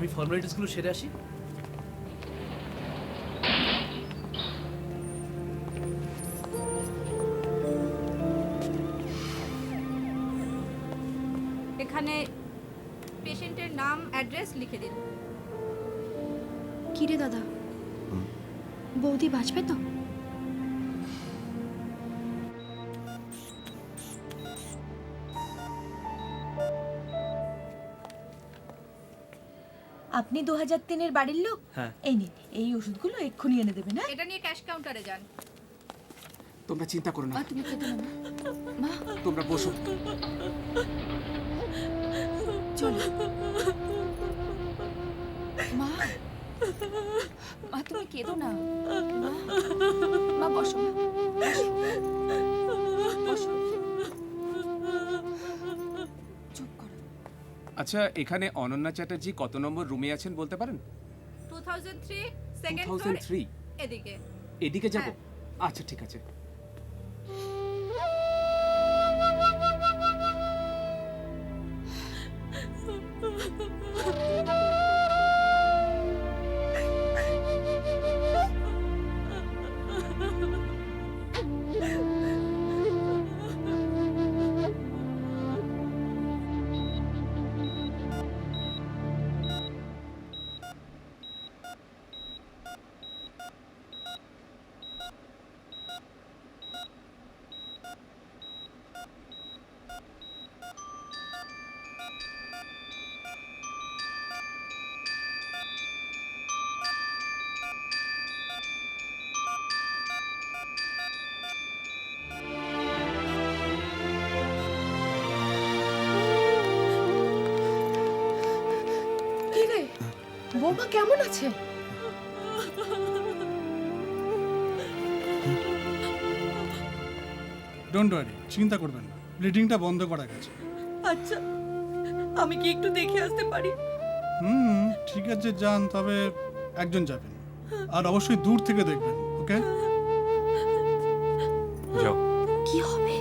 আমি ফর্মালিটিসগুলো সেরে আসি। এখানে পেশেন্টের নাম অ্যাড্রেস লিখে দিন। কি রে দাদা, বৌদি বাঁচবে তো? আপনি 2003-এর বাড়ির লোক? হ্যাঁ। এই নিন, এই ওষুধগুলো এক্ষুনি এনে দেবেন। হ্যাঁ, এটা নিয়ে ক্যাশ কাউন্টারে যান। তোমরা চিন্তা করো না, মা তুমি কেঁদো না মা। তোমরা বসো। চলো মা, মা তুমি কেঁদো না মা। মা বসো মা, বসো। চুপ করো। আচ্ছা, এখানে অনন্যা চ্যাটার্জি কত নম্বর রুমে আছেন বলতে পারেন? 2003 সেকেন্ড ফ্লোর। 2003? এদিকে। এদিকে যাব? হ্যাঁ। আচ্ছা ঠিক আছে। কি রে, বৌমা কেমন আছে? ডোন্ট ওয়ারি, চিন্তা করবেন না, ব্লিডিংটা বন্ধ করা গেছে। আচ্ছা, আমি কি একটু দেখে আসতে পারি? ঠিক আছে যান, তবে একজন যাবেন, আর অবশ্যই দূর থেকে দেখবেন, ওকে? যাও। কি হবে?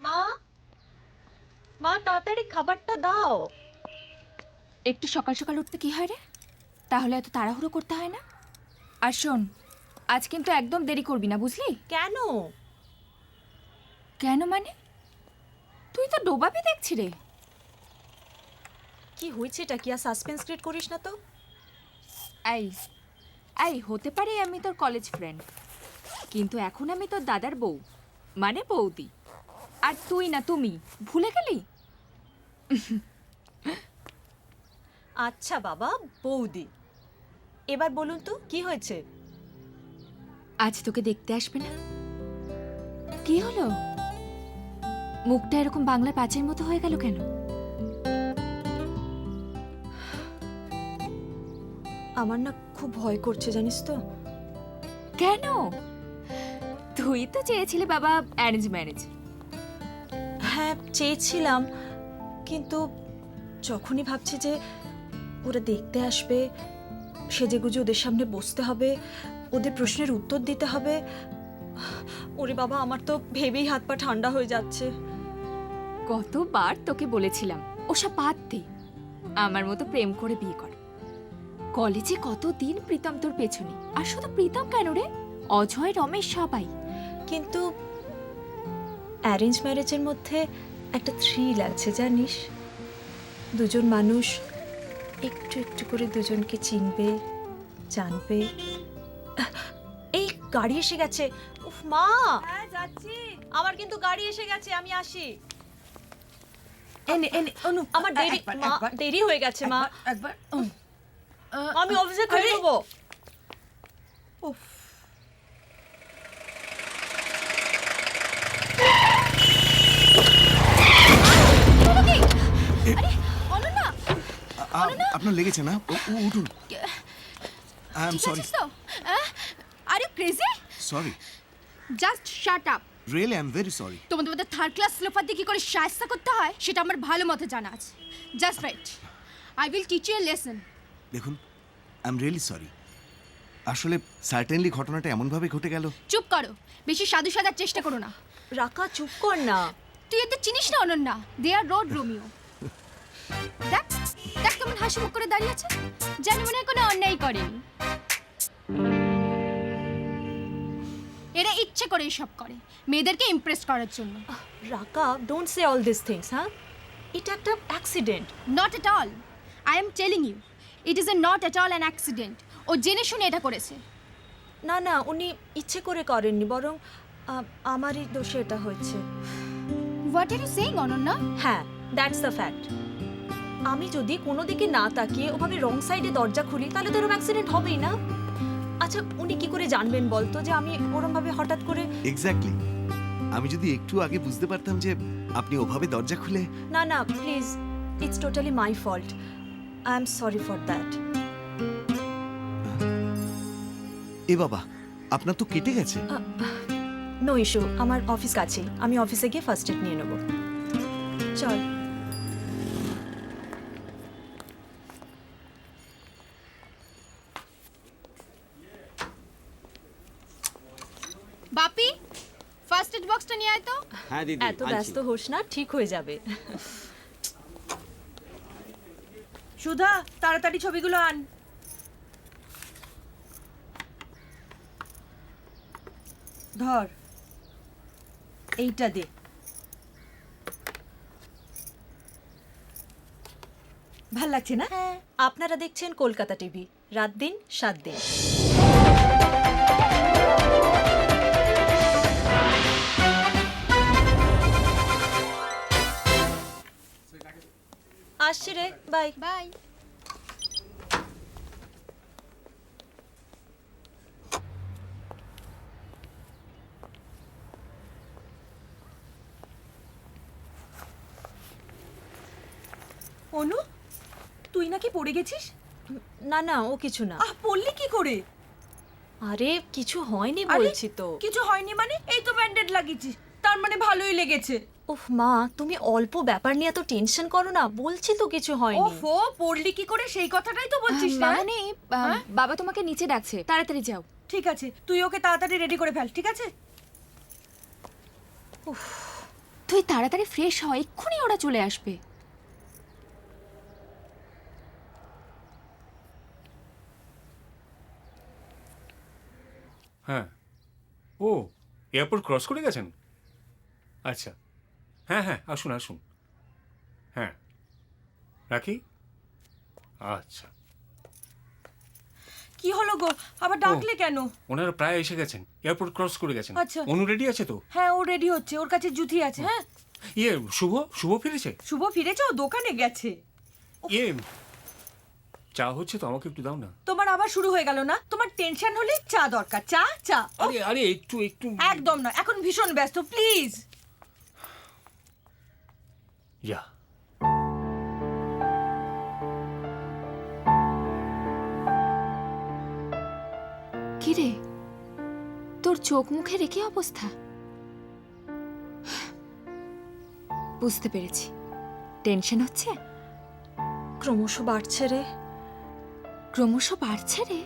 মা, মা তাড়াতাড়ি খাবারটা দাও। একটু সকাল সকাল উঠতে কি হয় রে? তাহলে এত তাড়াহুড়ো করতে হয় না। আর শোন, আজ কিন্তু একদম দেরি করবি না, বুঝলি? কেন? কেন মানে? তুই তো ডোবাবি দেখছি রে। কি হয়েছেটা কি? আর সাসপেন্স ক্রিয়েট করিস না তো। এই এই হতে পারে আমি তোর কলেজ ফ্রেন্ড, কিন্তু এখন আমি তোর দাদার বউ, মানে বৌদি। আর তুই না তুমি, ভুলে গেলি? আচ্ছা বাবা, বৌদি, এবার বলুন তো কি হয়েছে? আজ তোকে দেখতে আসবে না? কি হলো? মুখটা এরকম বাংলার পাঁচের মতো হয়ে গেল কেন? আমার না খুব ভয় করছে, জানিস তো। কেন? তুই তো চেয়েছিলি বাবা অ্যারেঞ্জ ম্যারেজ। হ্যাঁ চেয়েছিলাম, কিন্তু যখনই ভাবছি যে ওরা দেখতে আসবে, সেজেগুজে ওদের সামনে বসতে হবে, ওদের প্রশ্নের উত্তর দিতে হবে, ওরে বাবা আমার তো ভেবেই হাত পা ঠান্ডা হয়ে যাচ্ছে। কতবার তোকে বলেছিলাম ওসব বাদ দে, আমার মতো প্রেম করে বিয়ে কর। কলেজে কতদিন প্রীতম তোর পেছনে, আর শুধু প্রীতম কেন রে, অজয় রমেশ সবাই। কিন্তু অ্যারেঞ্জ ম্যারেজের মধ্যে একটা থ্রিল আছে জানিস, দুজন মানুষ একটু একটু করে দুজনকে চিনবে, জানবে। এই গাড়ি এসে গেছে। উফ মা, হ্যাঁ যাচ্ছি। আমার কিন্তু গাড়ি এসে গেছে, আমি আসি। এনে এনে অনু আমার দেরি মা, দেরি হয়ে গেছে মা, একবার আমি অফিসে খেয়ে নেবো। উফ আপনার লেগেছে না? উঠুন। আই এম সরি, তো are you crazy? Sorry, just shut up. Really I am very sorry. তোমাদের থার্ড ক্লাস লোফার দিয়ে কি করে শায়েস্তা করতে হয় সেটা আমার ভালো মতো জানা আছে। Just wait, I will teach you a lesson. দেখুন, আই এম রিয়েলি সরি। আসলে সার্টেনলি ঘটনাটা এমনভাবে ঘটে গেল। চুপ করো, বেশি সাধু সাজার চেষ্টা করো না। রাকা চুপ কর না। তুই এদের চিনিস না অনন্যা, দে আর রোড রোমিও। দেখ দেখ কেমন হাসি মুখ করে দাঁড়িয়ে আছে, জানি মনে হয় কোনো অন্যায় করেনি। এরা ইচ্ছে করে এসব করে, মেয়েদেরকে ইমপ্রেস করার জন্য। Raka don't say all this things. হ্যাঁ, এটা একটা accident. Not at all, I am telling you, it is a not at all an accident. ও জেনে শুনে এটা করেছে। না না, উনি ইচ্ছে করে করেননি, বরং আমারই দোষে এটা হয়েছে। What are you saying Ananya? হ্যাঁ, দ্যাটস দ্য ফ্যাক্ট। আমি যদি কোনো দিকে না তাকিয়ে ওভাবে রং সাইডে দরজা খুলি, তাহলে তো এরকম অ্যাক্সিডেন্ট হবেই না। আচ্ছা, উনি কি করে জানবেন বলতো যে আমি ওরমভাবে হঠাৎ করে? এক্স্যাক্টলি, আমি যদি একটু আগে বুঝতে পারতাম যে আপনি ওভাবে দরজা খুলে। না না please, it's totally my fault, I am sorry for that. এ বাবা, আপনার তো কেটে গেছে। নো ইস্যু, আমার অফিস কাছেই, আমি অফিসে গিয়ে ফার্স্ট এড নিয়ে নেব। চল। বাপি, ফার্স্ট এড বক্সটা নিয়ে আয় তো। হ্যাঁ দিদি, এত ব্যস্ত হোস না, ঠিক হয়ে যাবে। সুধা তাড়াতাড়ি ছবিগুলো আন। ধর, এইটা দে। ভাল লাগছে না? আপনারা দেখছেন কলকাতা টিভি, রাত দিন 7 দিন। আসছি রে, বাই বাই। অনু, তুই নাকি পড়ে গেছিস? না না, ও কিছু না। পড়লি কি করে? আরে কিছু হয়নি আরে, বলছি তো। কিছু হয়নি মানে? এই তো ব্যান্ডেড লাগিয়েছিস, তার মানে ভালোই লেগেছে। উফ মা, তুমি অল্প ব্যাপার নিয়ে তো টেনশন করো না, বলছি তো কিছু হয়নি। ওফো, পড়লি কি করে সেই কথাটাই তো বলছিস না? মামনি, বাবা তোমাকে নিচে ডাকছে, তাড়াতাড়ি যাও। ঠিক আছে, তুই ওকে তাড়াতাড়ি রেডি করে ফেল, ঠিক আছে? তুই তাড়াতাড়ি ফ্রেশ হ, এক্ষুনি ওরা চলে আসবে। হ্যাঁ, ও এয়ারপোর্ট ক্রস করে গেছেন? আচ্ছা, হ্যাঁ হ্যাঁ, আসুন আসুন। হ্যাঁ, রাখি। আচ্ছা, কি হলো গো, আবার ডাকলে কেন? ওনারা প্রায় এসে গেছেন, এয়ারপোর্ট ক্রস করে গেছেন। আচ্ছা। অনু রেডি আছে তো? হ্যাঁ, ও রেডি হচ্ছে, ওর কাছে জুতি আছে। হ্যাঁ, ইয়ে, শুভ শুভ ফিরেছে? শুভ ফিরেছে, ও দোকানে গেছে। ইয়ে, চা হচ্ছে তো, আমাকে একটু দাও না। তোমার আবার শুরু হয়ে গেল না? তোমার টেনশন হলে চা দরকার, চা চা। আরে আরে, একটু একটু। একদম না, এখন ভীষণ ব্যস্ত, প্লিজ। ইয়া, কি রে, চোখ মুখে রেখে অবস্থা। বুঝতে পেরেছি, টেনশন হচ্ছে। ক্রমশ বাড়ছে রে। ক্রমশ বাড়ছে রে?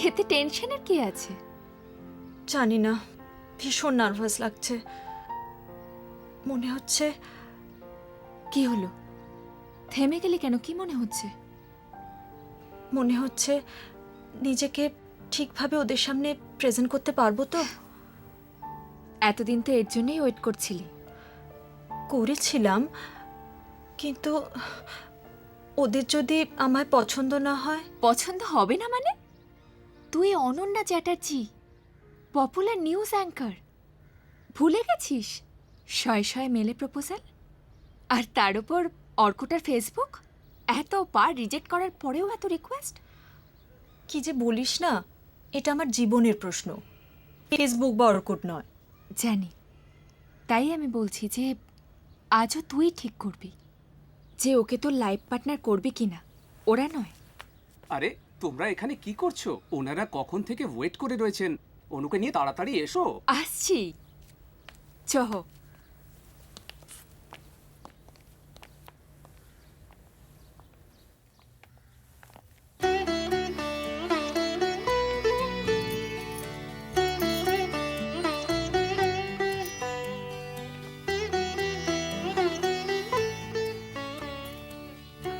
এতে টেনশনের কি আছে? জানি না, ভীষণ নার্ভাস লাগছে। মনে হচ্ছে কি হলো? থেমে গেলে কেন? কি মনে হচ্ছে? মনে হচ্ছে নিজেকে ঠিকভাবে ওদের সামনে প্রেজেন্ট করতে পারবো তো। এতদিন তো এর জন্যই ওয়েট করছিলি। করেছিলাম, কিন্তু ওদের যদি আমায় পছন্দ না হয়। পছন্দ হবে না মানে? তুই Ananya Chatterjee, popular news anchor. ভুলে গেছিস? শয়ে শয়ে মেলে প্রপোজাল, আর তার উপর অর্কুটার ফেসবুক। এতবার রিজেক্ট করার পরেও এত রিকোয়েস্ট। কি যে বলিস না, এটা আমার জীবনের প্রশ্ন, ফেসবুক বা অর্কুট নয়। জানি, তাই আমি বলছি যে আজও তুই ঠিক করবি যে ওকে তোর লাইফ পার্টনার করবি কিনা, ওরা নয়। আরে তোমরা এখানে কি করছো? ওনারা কখন থেকে ওয়েট করে রয়েছেন। অনুকে নিয়ে তাড়াতাড়ি এসো। আসছি, চহ।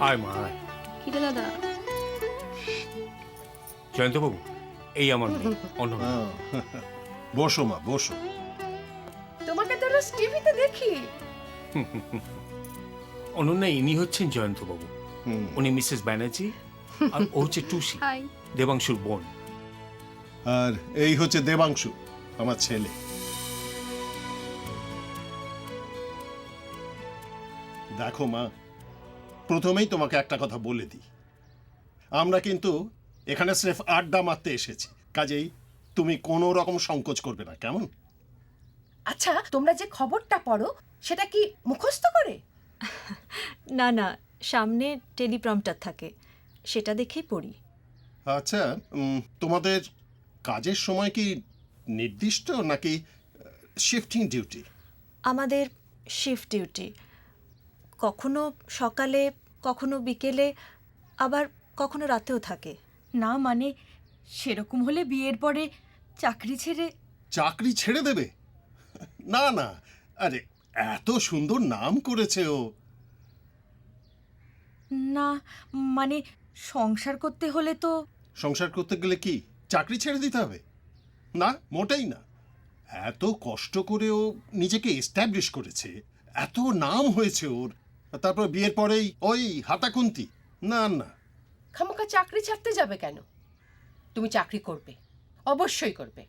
আয় মা আয়। কিরে দাদা? জয়ন্তবাবু, এই আমার মেয়ে অনন্যা। বসো মা, বসো। তোমাকে তো রোজ টিভিতে দেখি। অনন্যা, ইনি হচ্ছেন জয়ন্তবাবু। হুম। উনি মিসেস ব্যানার্জি, আর ও হচ্ছে টুসি, হাই। দেবাংশুর বোন। আর এই হচ্ছে দেবাংশু, আমার ছেলে। দেখো মা, প্রথমেই তোমাকে একটা কথা বলে দিই, আমরা কিন্তু এখানে স্রেফ আড্ডা মারতে এসেছি, কাজেই তুমি কোনো রকম সংকোচ করবে না, কেমন? আচ্ছা, তোমরা যে খবরটা পড়ো সেটা কি মুখস্থ করে? না না, সামনে টেলিপ্রম্পটার থাকে, সেটা দেখেই পড়ি। আচ্ছা, তোমাদের কাজের সময় কি নির্দিষ্ট নাকি শিফটিং ডিউটি? আমাদের শিফট ডিউটি, কখনো সকালে, কখনো বিকেলে, আবার কখনো রাতেও থাকে। না মানে, সেরকম হলে বিয়ের পরে চাকরি ছেড়ে? চাকরি ছেড়ে দেবে? না না, আরে এত সুন্দর নাম করেছে ও। না মানে, সংসার করতে হলে তো। সংসার করতে গেলে কি চাকরি ছেড়ে দিতে হবে? না, মোটেই না। এত কষ্ট করে ও নিজেকে এস্টাবলিশ করেছে, এত নাম হয়েছে ওর, তারপর বিয়ের পরেই ওই হাতাকুন্তি? না না। খামোখা চাকরি ছাড়তে যাবে কেন? তুমি চাকরি করবে, অবশ্যই করবে।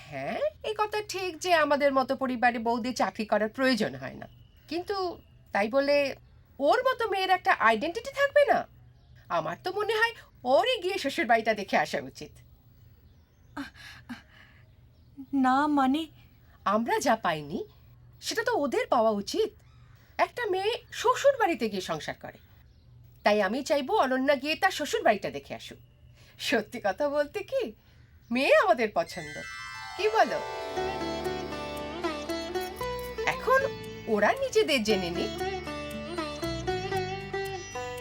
হ্যাঁ, এই কথা ঠিক যে আমাদের মতো পরিবারে বউদের চাকরি করার প্রয়োজন হয় না, কিন্তু তাই বলে ওর মতো মেয়ের একটা আইডেন্টিটি থাকবে না? আমার তো মনে হয় ওরই গিয়ে শ্বশুর বাড়িটা দেখে আসা উচিত। না মানে, আমরা যা পাইনি সেটা তো ওদের পাওয়া উচিত। একটা মেয়ে শ্বশুর বাড়িতে গিয়ে সংসার করে, তাই আমি চাইবো অনন্যা গিয়ে তার শ্বশুর বাড়িটা দেখে আসুক। সত্যি কথা বলতে কি, মেয়ে আমাদের পছন্দ, কি বলো? এখন ওরা নিজেদের জেনে নিক।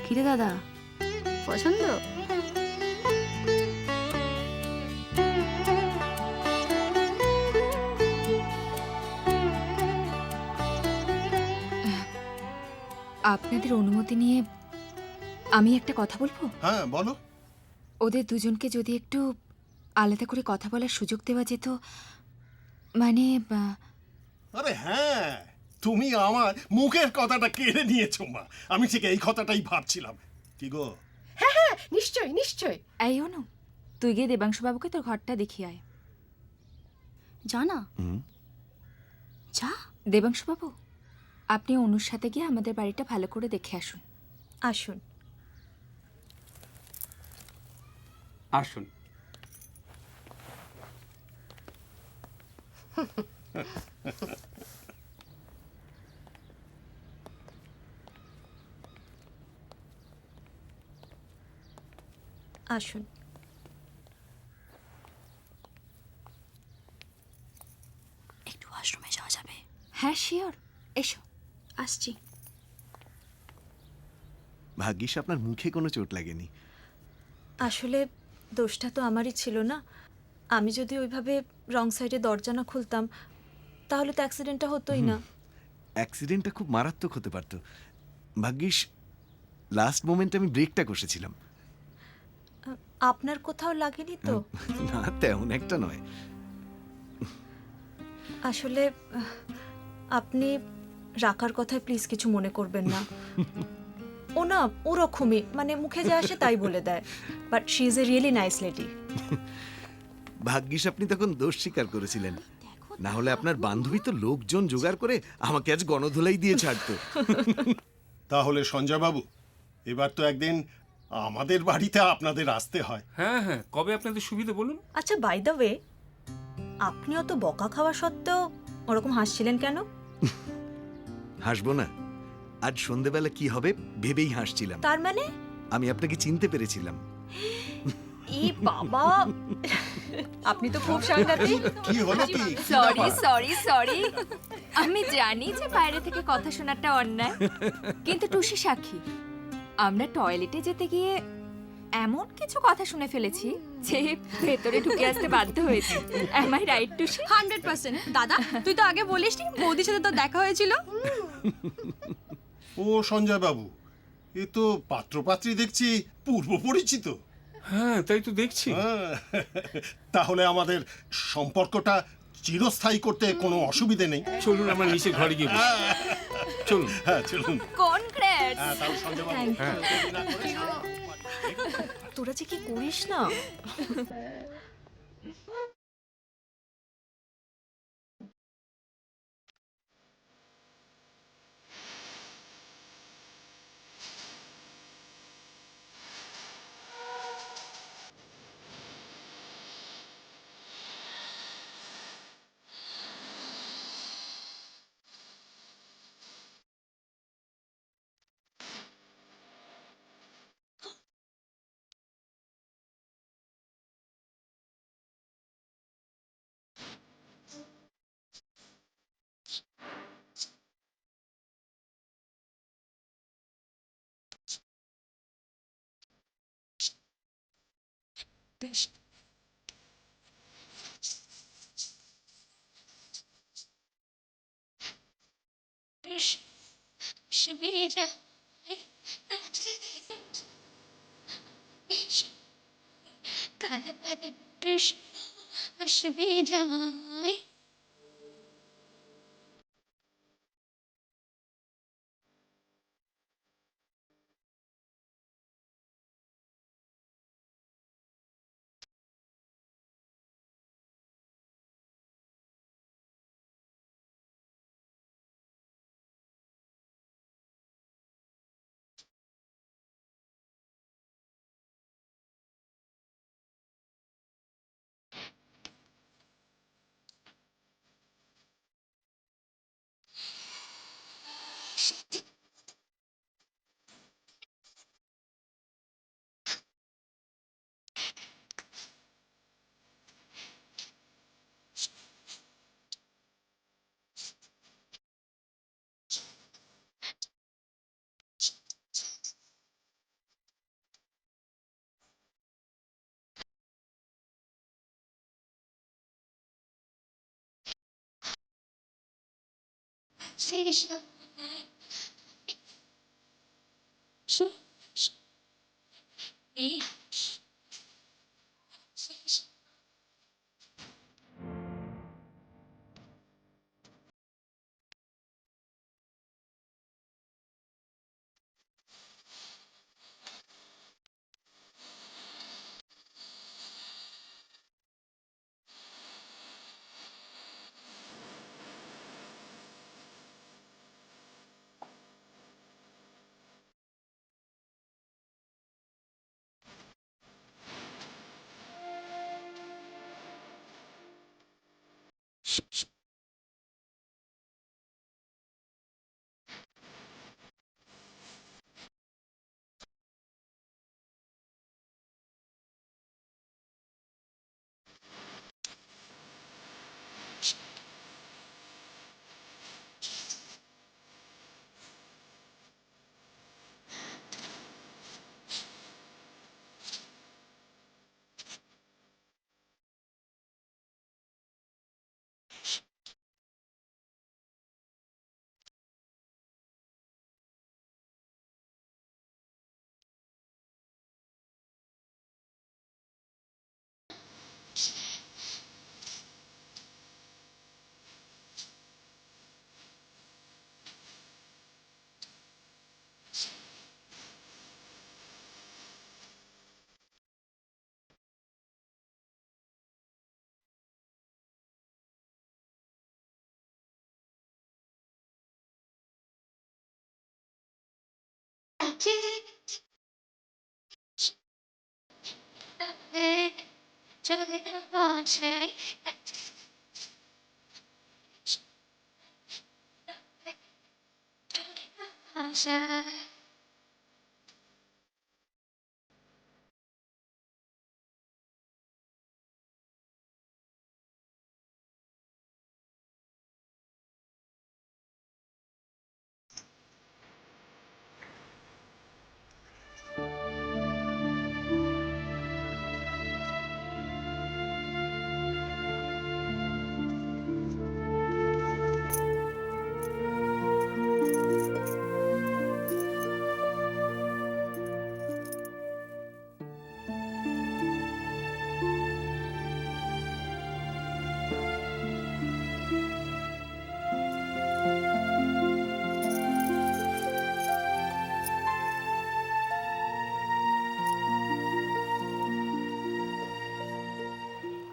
কিরে দাদা, পছন্দ? আপনাদের অনুমতি নিয়ে আমি একটা কথা বলবো? হ্যাঁ বলো। ওদের দুজনকে যদি একটু আলাদা করে কথা বলার সুযোগ দেওয়া যেত, মানে আরে হ্যাঁ, তুমি আমার মুখের কথাটা কেড়ে নিয়েছো মা। আমি ঠিক এই কথাটাই ভাবছিলাম। কি গো? হ্যাঁ হ্যাঁ, নিশ্চয়ই নিশ্চয়ই। এই অনু, তুই গিয়ে দেবাংশুবাবুকে তোর ঘরটা দেখিয়ে আয়। যা না। যা। দেবাংশুবাবু, আপনি অনুর সাথে গিয়ে আমাদের বাড়িটা ভালো করে দেখে আসুন। আসুন। আসুন। আসুন। হ্যাঁ শিওর, এসো। আসছি। ভাগ্যিস আপনার মুখে কোনো চোট লাগেনি। আসলে দোষটা তো আমারই ছিল না। আমি যদি ওইভাবে রং সাইডে দরজা না খুলতাম তাহলে তো অ্যাক্সিডেন্টটা হতোই না। অ্যাক্সিডেন্টটা খুব মারাত্মক হতে পারত। ভাগ্যিস লাস্ট মোমেন্টে আমি ব্রেকটা কষেছিলাম। আপনার কোথাও লাগেনি তো? না, তেমন একটা নয়। আসলে আপনি রাখার কথায় প্লিজ কিছু মনে করবেন না। ও না ওরকমই, মানে মুখে যা আসে তাই বলে দেয়, but she is a really nice lady. ভাগ্যিস আপনি তখন দোষ স্বীকার করেছিলেন, না হলে আপনার বান্ধবী তো লোকজন জোগাড় করে আমাকে আজ গণধোলাই দিয়ে ছাড়তো। তাহলে সঞ্জয় বাবু, এবার তো একদিন আমাদের বাড়িতে আপনাদের আসতে হয়। হ্যাঁ হ্যাঁ, কবে আপনাদের সুবিধা বলুন। আচ্ছা, বাই দ্য ওয়ে, আপনিও তো বকা খাওয়া সত্ত্বেও ওরকম হাসছিলেন কেন? হাসবো না? আজ সন্ধেবেলা কি হবে ভেবেই হাসছিলাম। তার মানে? আমি আপনাকে চিনতে পেরেছিলাম। ই বাবা, আপনি তো খুব সাংঘাতিক। কি হলো কি? সরি সরি সরি, আমি জানি যে বাইরে থেকে কথা শোনাটা অন্যায়, কিন্তু টুসি সাক্ষী, আমরা টয়লেটে যেতে গিয়ে এমন কিছু কথা শুনে ফেলেছি যে ভেতরে ঢুকে আসতে বাধ্য হয়েছি। এম আই রাইট টুসি? 100%। দাদা, তুই তো আগে বলিসনি বৌদির সাথে তো দেখা হয়েছিল। ও সঞ্জয় বাবু, এ তো পাত্রপাত্রী দেখছি পূর্ব পরিচিত। হ্যাঁ, তাই তো দেখছি। হ্যাঁ, তাহলে আমাদের সম্পর্কটা চিরস্থায়ী করতে কোনো অসুবিধে নেই। চলুন আমরা নিচে ঘরে গিয়ে বসি। চলুন। হ্যাঁ চলুন। কনগ্রেটস। হ্যাঁ, তাহলে সঞ্জয় বাবু, Thank হ্যাঁ। দেরি না করে তোরা যে কি করিস না।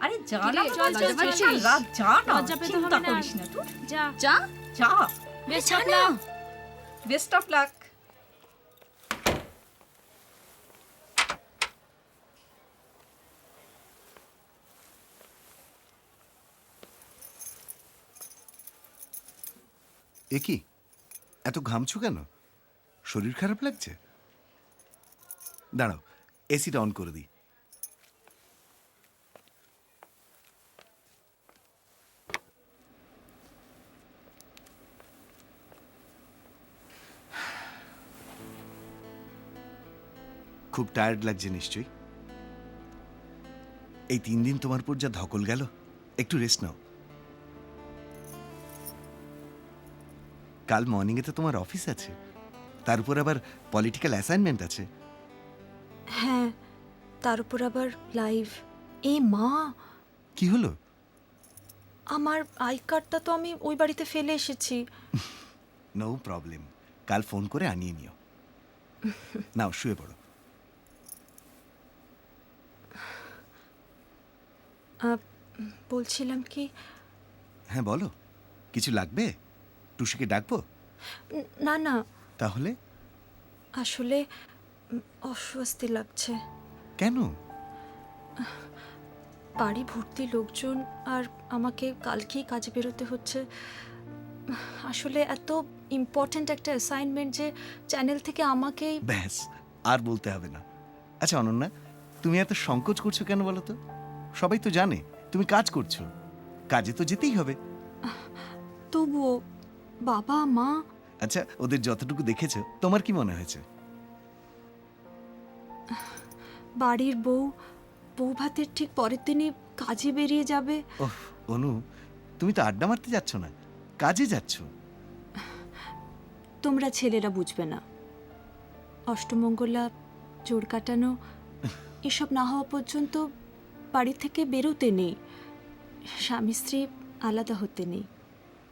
আরে যা কিরে, না চল, চল, চল, চল। রাত যা না লজ্জা পেতে চিন্তা হবে না। করিস না তুই যা যা যা best of luck. Best of luck. এ কি এত ঘামছো কেন? শরীর খারাপ লাগছে? দাঁড়াও, এসিটা অন করে দিই। খুব টায়ার্ড লাগছে নিশ্চয়ই। এই 3 দিন তোমার উপর যা ধকল গেল, একটু রেস্ট নাও। কাল মর্নিংয়ে তো তোমার অফিস আছে, তার উপর আবার পলিটিক্যাল অ্যাসাইনমেন্ট আছে। হ্যাঁ, তার উপর আবার লাইভ। এ মা, কি হলো? আমার আই কার্ডটা তো আমি ওই বাড়িতে ফেলে এসেছি। নো প্রবলেম, কাল ফোন করে আনিয়ে নিও। নাও শুয়ে পড়ো। বলছিলাম কি, হ্যাঁ বলো, কিছু লাগবে? টুসিকে ডাকবো? না না, তাহলে? আসলে অস্বস্তি লাগছে। কেন? বাড়ি ভর্তি লোকজন, আর আমাকে কালকেই কাজে বেরোতে হচ্ছে। আসলে এত ইম্পর্ট্যান্ট একটা অ্যাসাইনমেন্ট যে চ্যানেল থেকে আমাকেই। ব্যাস, আর বলতে হবে না। আচ্ছা অনন্যা, তুমি এত সংকোচ করছো কেন বলো তো? সবাই তো জানে তুমি কাজ করছো, কাজে তো যেতেই হবে। তবুও বাবা মা। আচ্ছা, ওদের যতটুকু দেখেছো তোমার কি মনে হয়েছে? বাড়ির বউ ভাতের ঠিক পরের দিনই কাজে বেরিয়ে যাবে। ওহ অনু, তুমি তো আড্ডা মারতে যাচ্ছ না, কাজে যাচ্ছ। তোমরা ছেলেরা বুঝবে না। অষ্টমঙ্গলা, জোর কাটানো এসব না হওয়া পর্যন্ত বাড়ি থেকে বেরোতে নেই, স্বামী স্ত্রী আলাদা হতে নেই।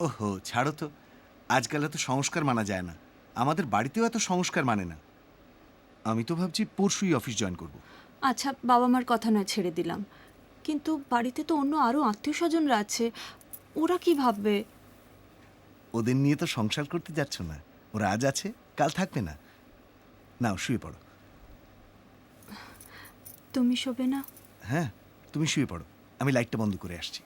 ওহো ছাড়ো তো, আজকাল এত সংস্কার মানা যায় না। আমাদের বাড়িতেও এত সংস্কার মানে না। আমি তো ভাবছি পরশুই অফিস জয়েন করব। আচ্ছা, বাবা মার কথা নয় ছেড়ে দিলাম, কিন্তু বাড়িতে তো অন্য আরও আত্মীয় স্বজনরা আছে, ওরা কি ভাববে? ওদের নিয়ে তো সংসার করতে যাচ্ছ না, ওরা আজ আছে কাল থাকবে না। নাও শুয়ে পড়ো। তুমি শোবে না? হ্যাঁ, তুমি শুয়ে পড়ো, আমি লাইটটা বন্ধ করে আসছি।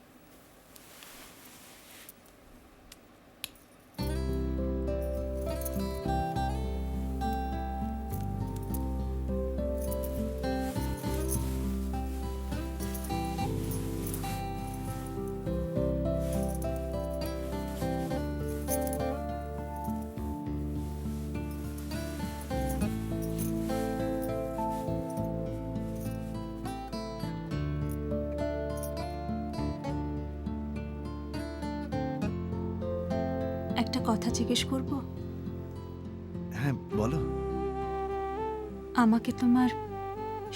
একটা কথা জিজ্ঞেস করব? হ্যাঁ বলো। আমাকে তোমার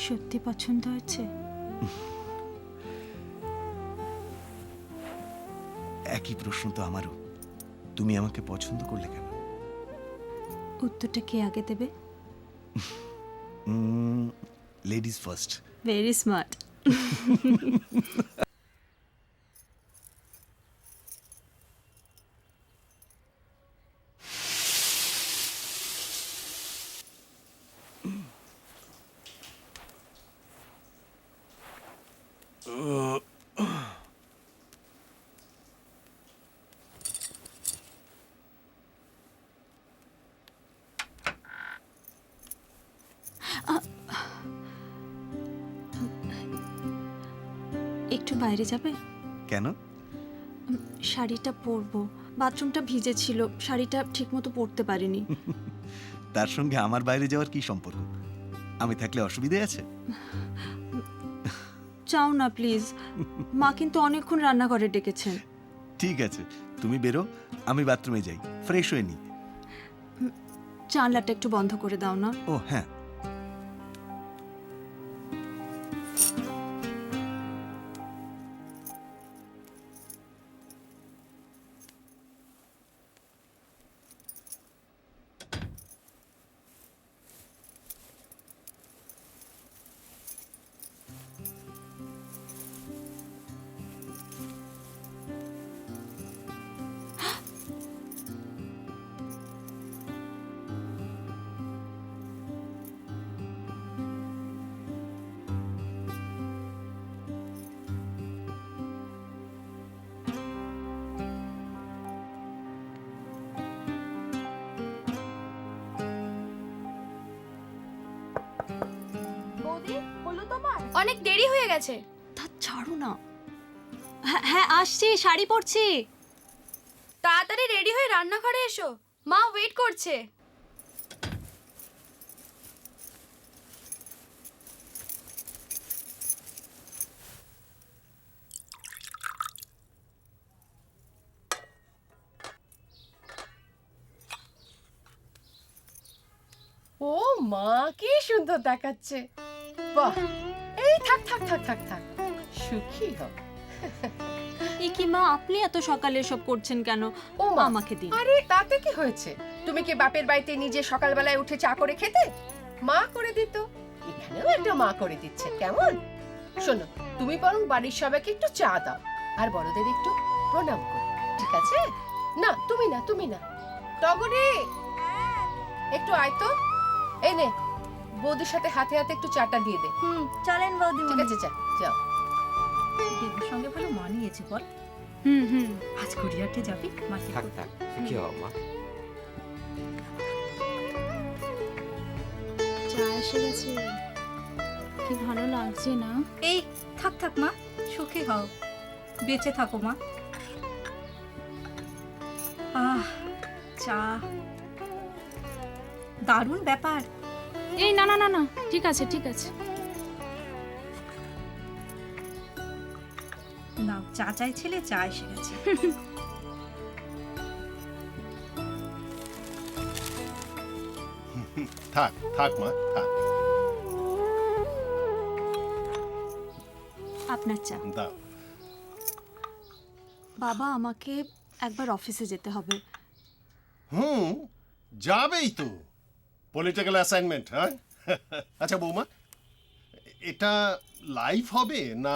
সত্যি পছন্দ হয়েছে? একই প্রশ্ন তো আমারও। তুমি আমাকে পছন্দ করলে কেন? উত্তরটা কে আগে দেবে? Ladies first. Very smart. একটু বাইরে যাবে? কেন? শাড়িটা পরবো, বাথরুমটা ভিজে ছিল, শাড়িটা ঠিকমতো পরতে পারিনি। তার সঙ্গে আমার বাইরে যাওয়ার কি সম্পর্ক? আমি থাকলে অসুবিধে আছে? চাও না প্লিজ, মা কিন্তু অনেকক্ষণ রান্নাঘরে ডেকেছেন। ঠিক আছে, তুমি বেরো, আমি বাথরুমে যাই, ফ্রেশ হয়ে নি। জানলাটা একটু বন্ধ করে দাও না। ও হ্যাঁ। বৌদি হলো তোমার? অনেক দেরি হয়ে গেছে। তা ছাড়ো না। হ্যাঁ হ্যাঁ, আসছি, শাড়ি পরছি। তাড়াতাড়ি রেডি হয়ে রান্নাঘরে এসো, মা ওয়েট করছে। ও মা, কি সুন্দর দেখাচ্ছে। বাহ, এই থাক থাক থাক থাক থাক, সুখী হও। এ কি মা, আপনি এত সকালে সব করছেন কেন? ও মা, আমাকে দিন। আরে তাতে কি হয়েছে? তুমি কি বাপের বাড়িতে নিজে সকালবেলায় উঠে চা করে খেতে? মা করে দিত, এখানেও একটা মা করে দিচ্ছে, কেমন? শোনো, তুমি বরং বাড়ির সবাইকে একটু চা দাও আর বড়দের একটু প্রণাম করো, ঠিক আছে? না তুমি না, তুমি না। টগরে, একটু আয় তো। এই নে, বৌদির সাথে হাতে হাতে একটু চাটা দিয়ে দে। চলেন বৌদি। ঠিক আছে, যা যাও। দেবুর সঙ্গে ভালো মানিয়েছে বল। আজ গড়িয়াতে যাবি? মাকে থাক থাক, সুখী হও মা। চা এসে গেছে, কি ভালো লাগছে না? এই থাক থাক মা, সুখী হও, বেঁচে থাকো মা। আহ, চা দারুণ ব্যাপার। এই না না না না, ঠিক আছে ঠিক আছে। নাও, চা চাইছিলে, চা এসে গেছে। থাক থাক মা, থাক, আপনার চা। দাও। বাবা, আমাকে একবার অফিসে যেতে হবে। যাবেই তো, পলিটিক্যাল অ্যাসাইনমেন্ট। হ্যাঁ আচ্ছা বৌমা, এটা লাইভ হবে না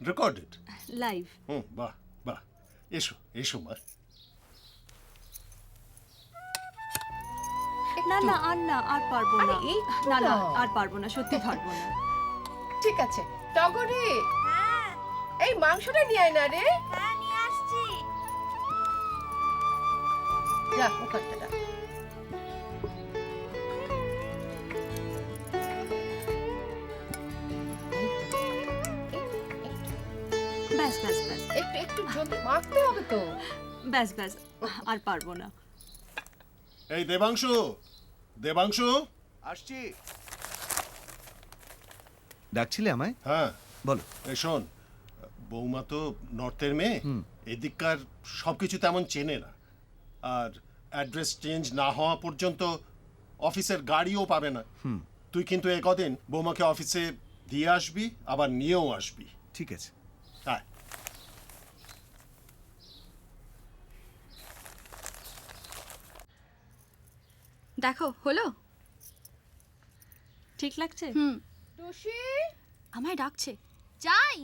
রেকর্ডেড? লাইভ। বাহ বাহ, এসো এসো মা। না না, আর না, আর পারবো আরে না। এই না না, তো। আর পারবো না, সত্যি পারবো না। ঠিক আছে, টগরে, এই মাংসটা নিয়ে আয় না রে। যা, ওখানটা রাখ। ব্যাস ব্যাস ব্যাস একটু একটু জলদি মাখতে হবে তো। ব্যাস ব্যাস, আর পারবো না। এই দেবাংশু, দেবাংশু। আসছি। ডাকছিলে আমায়? হ্যাঁ বলো। এই শোন, বৌমা তো নর্থের মেয়ে, এদিককার সবকিছু তেমন চেনে না, আর অ্যাড্রেস চেঞ্জ না হওয়া পর্যন্ত অফিসের গাড়িও পাবে না। তুই কিন্তু এ কদিন বৌমাকে অফিসে দিয়ে আসবি, আবার নিয়েও আসবি। ঠিক আছে। হ্যাঁ। দেখো হলো? ঠিক লাগছে? টুসি, আমায় ডাকছে, যাই।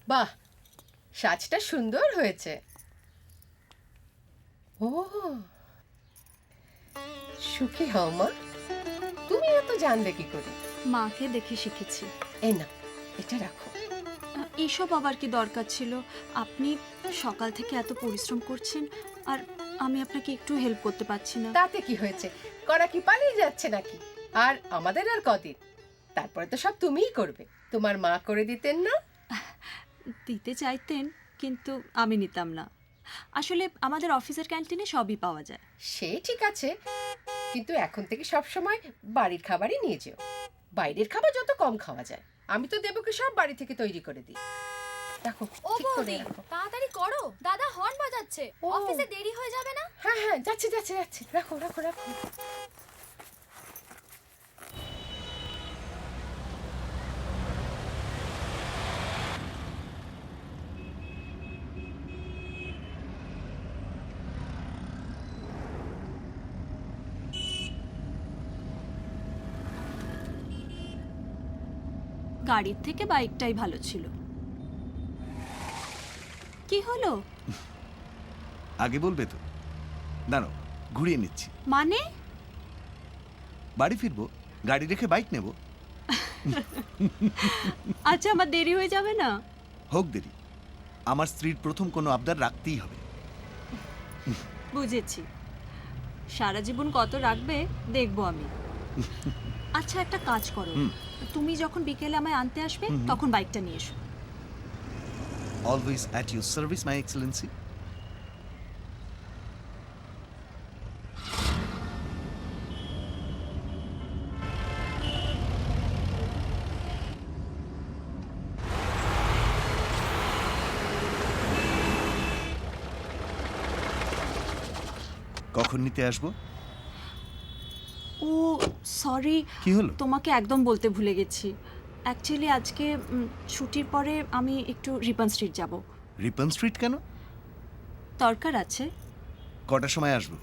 বাহ, সাজটা সুন্দর হয়েছে। ও, সুখী হও মা। তুমি এত জানলে কি করে? মাকে দেখে শিখেছি। এই না, এটা রাখো। এসব আবার কি দরকার ছিল? আপনি সকাল থেকে এত পরিশ্রম করছেন আর আমি আপনাকে একটু হেল্প করতে পারছি না। তাতে কি হয়েছে? করা কি পালিয়ে যাচ্ছে নাকি? আর আমাদের আর কদিন, তারপরে তো সব তুমিই করবে। তোমার মা করে দিতেন না? দিতে চাইতেন, কিন্তু আমি নিতাম না। আসলে আমাদের অফিসের ক্যান্টিনে সবই পাওয়া যায়। সে ঠিক আছে, কিন্তু এখন থেকে সব সময় বাড়ির খাবারই নিয়ে যেও। বাইরের খাবার যত কম খাওয়া যায়। আমি তো দেবকে সব বাড়ি থেকে তৈরি করে দিই। দেখো, ও ঠিক করে বৌদি, রাখো। তাড়াতাড়ি করো, দাদা হর্ন বাজাচ্ছে। ও। অফিসে দেরি হয়ে যাবে না? হ্যাঁ হ্যাঁ, যাচ্ছি যাচ্ছি যাচ্ছি। রাখো রাখো রাখো। গাড়ির থেকে বাইকটাই ভালো ছিল। কি হলো? আগে বলবে তো? দাঁড়াও, ঘুরিয়ে নিচ্ছি। মানে? বাড়ি ফিরবো, গাড়ি রেখে বাইক নেব। আচ্ছা, আমার দেরি হয়ে যাবে না? হোক দেরি, আমার স্ত্রীর প্রথম কোনো আবদার রাখতেই হবে। বুঝেছি, সারা জীবন কত রাখবে দেখবো আমি। আচ্ছা, একটা কাজ করো, তুমি যখন বিকেলে আমায় আনতে আসবে তখন বাইকটা নিয়ে এসো। Always at your service, my Excellency. কখন নিতে আসবো? ও সরি, কি হলো? তোমাকে একদম বলতে ভুলে গেছি। অ্যাকচুয়ালি আজকে ছুটির পরে আমি একটু রিপন স্ট্রিট যাব। রিপন স্ট্রিট কেন? দরকার আছে। কটার সময় আসবো?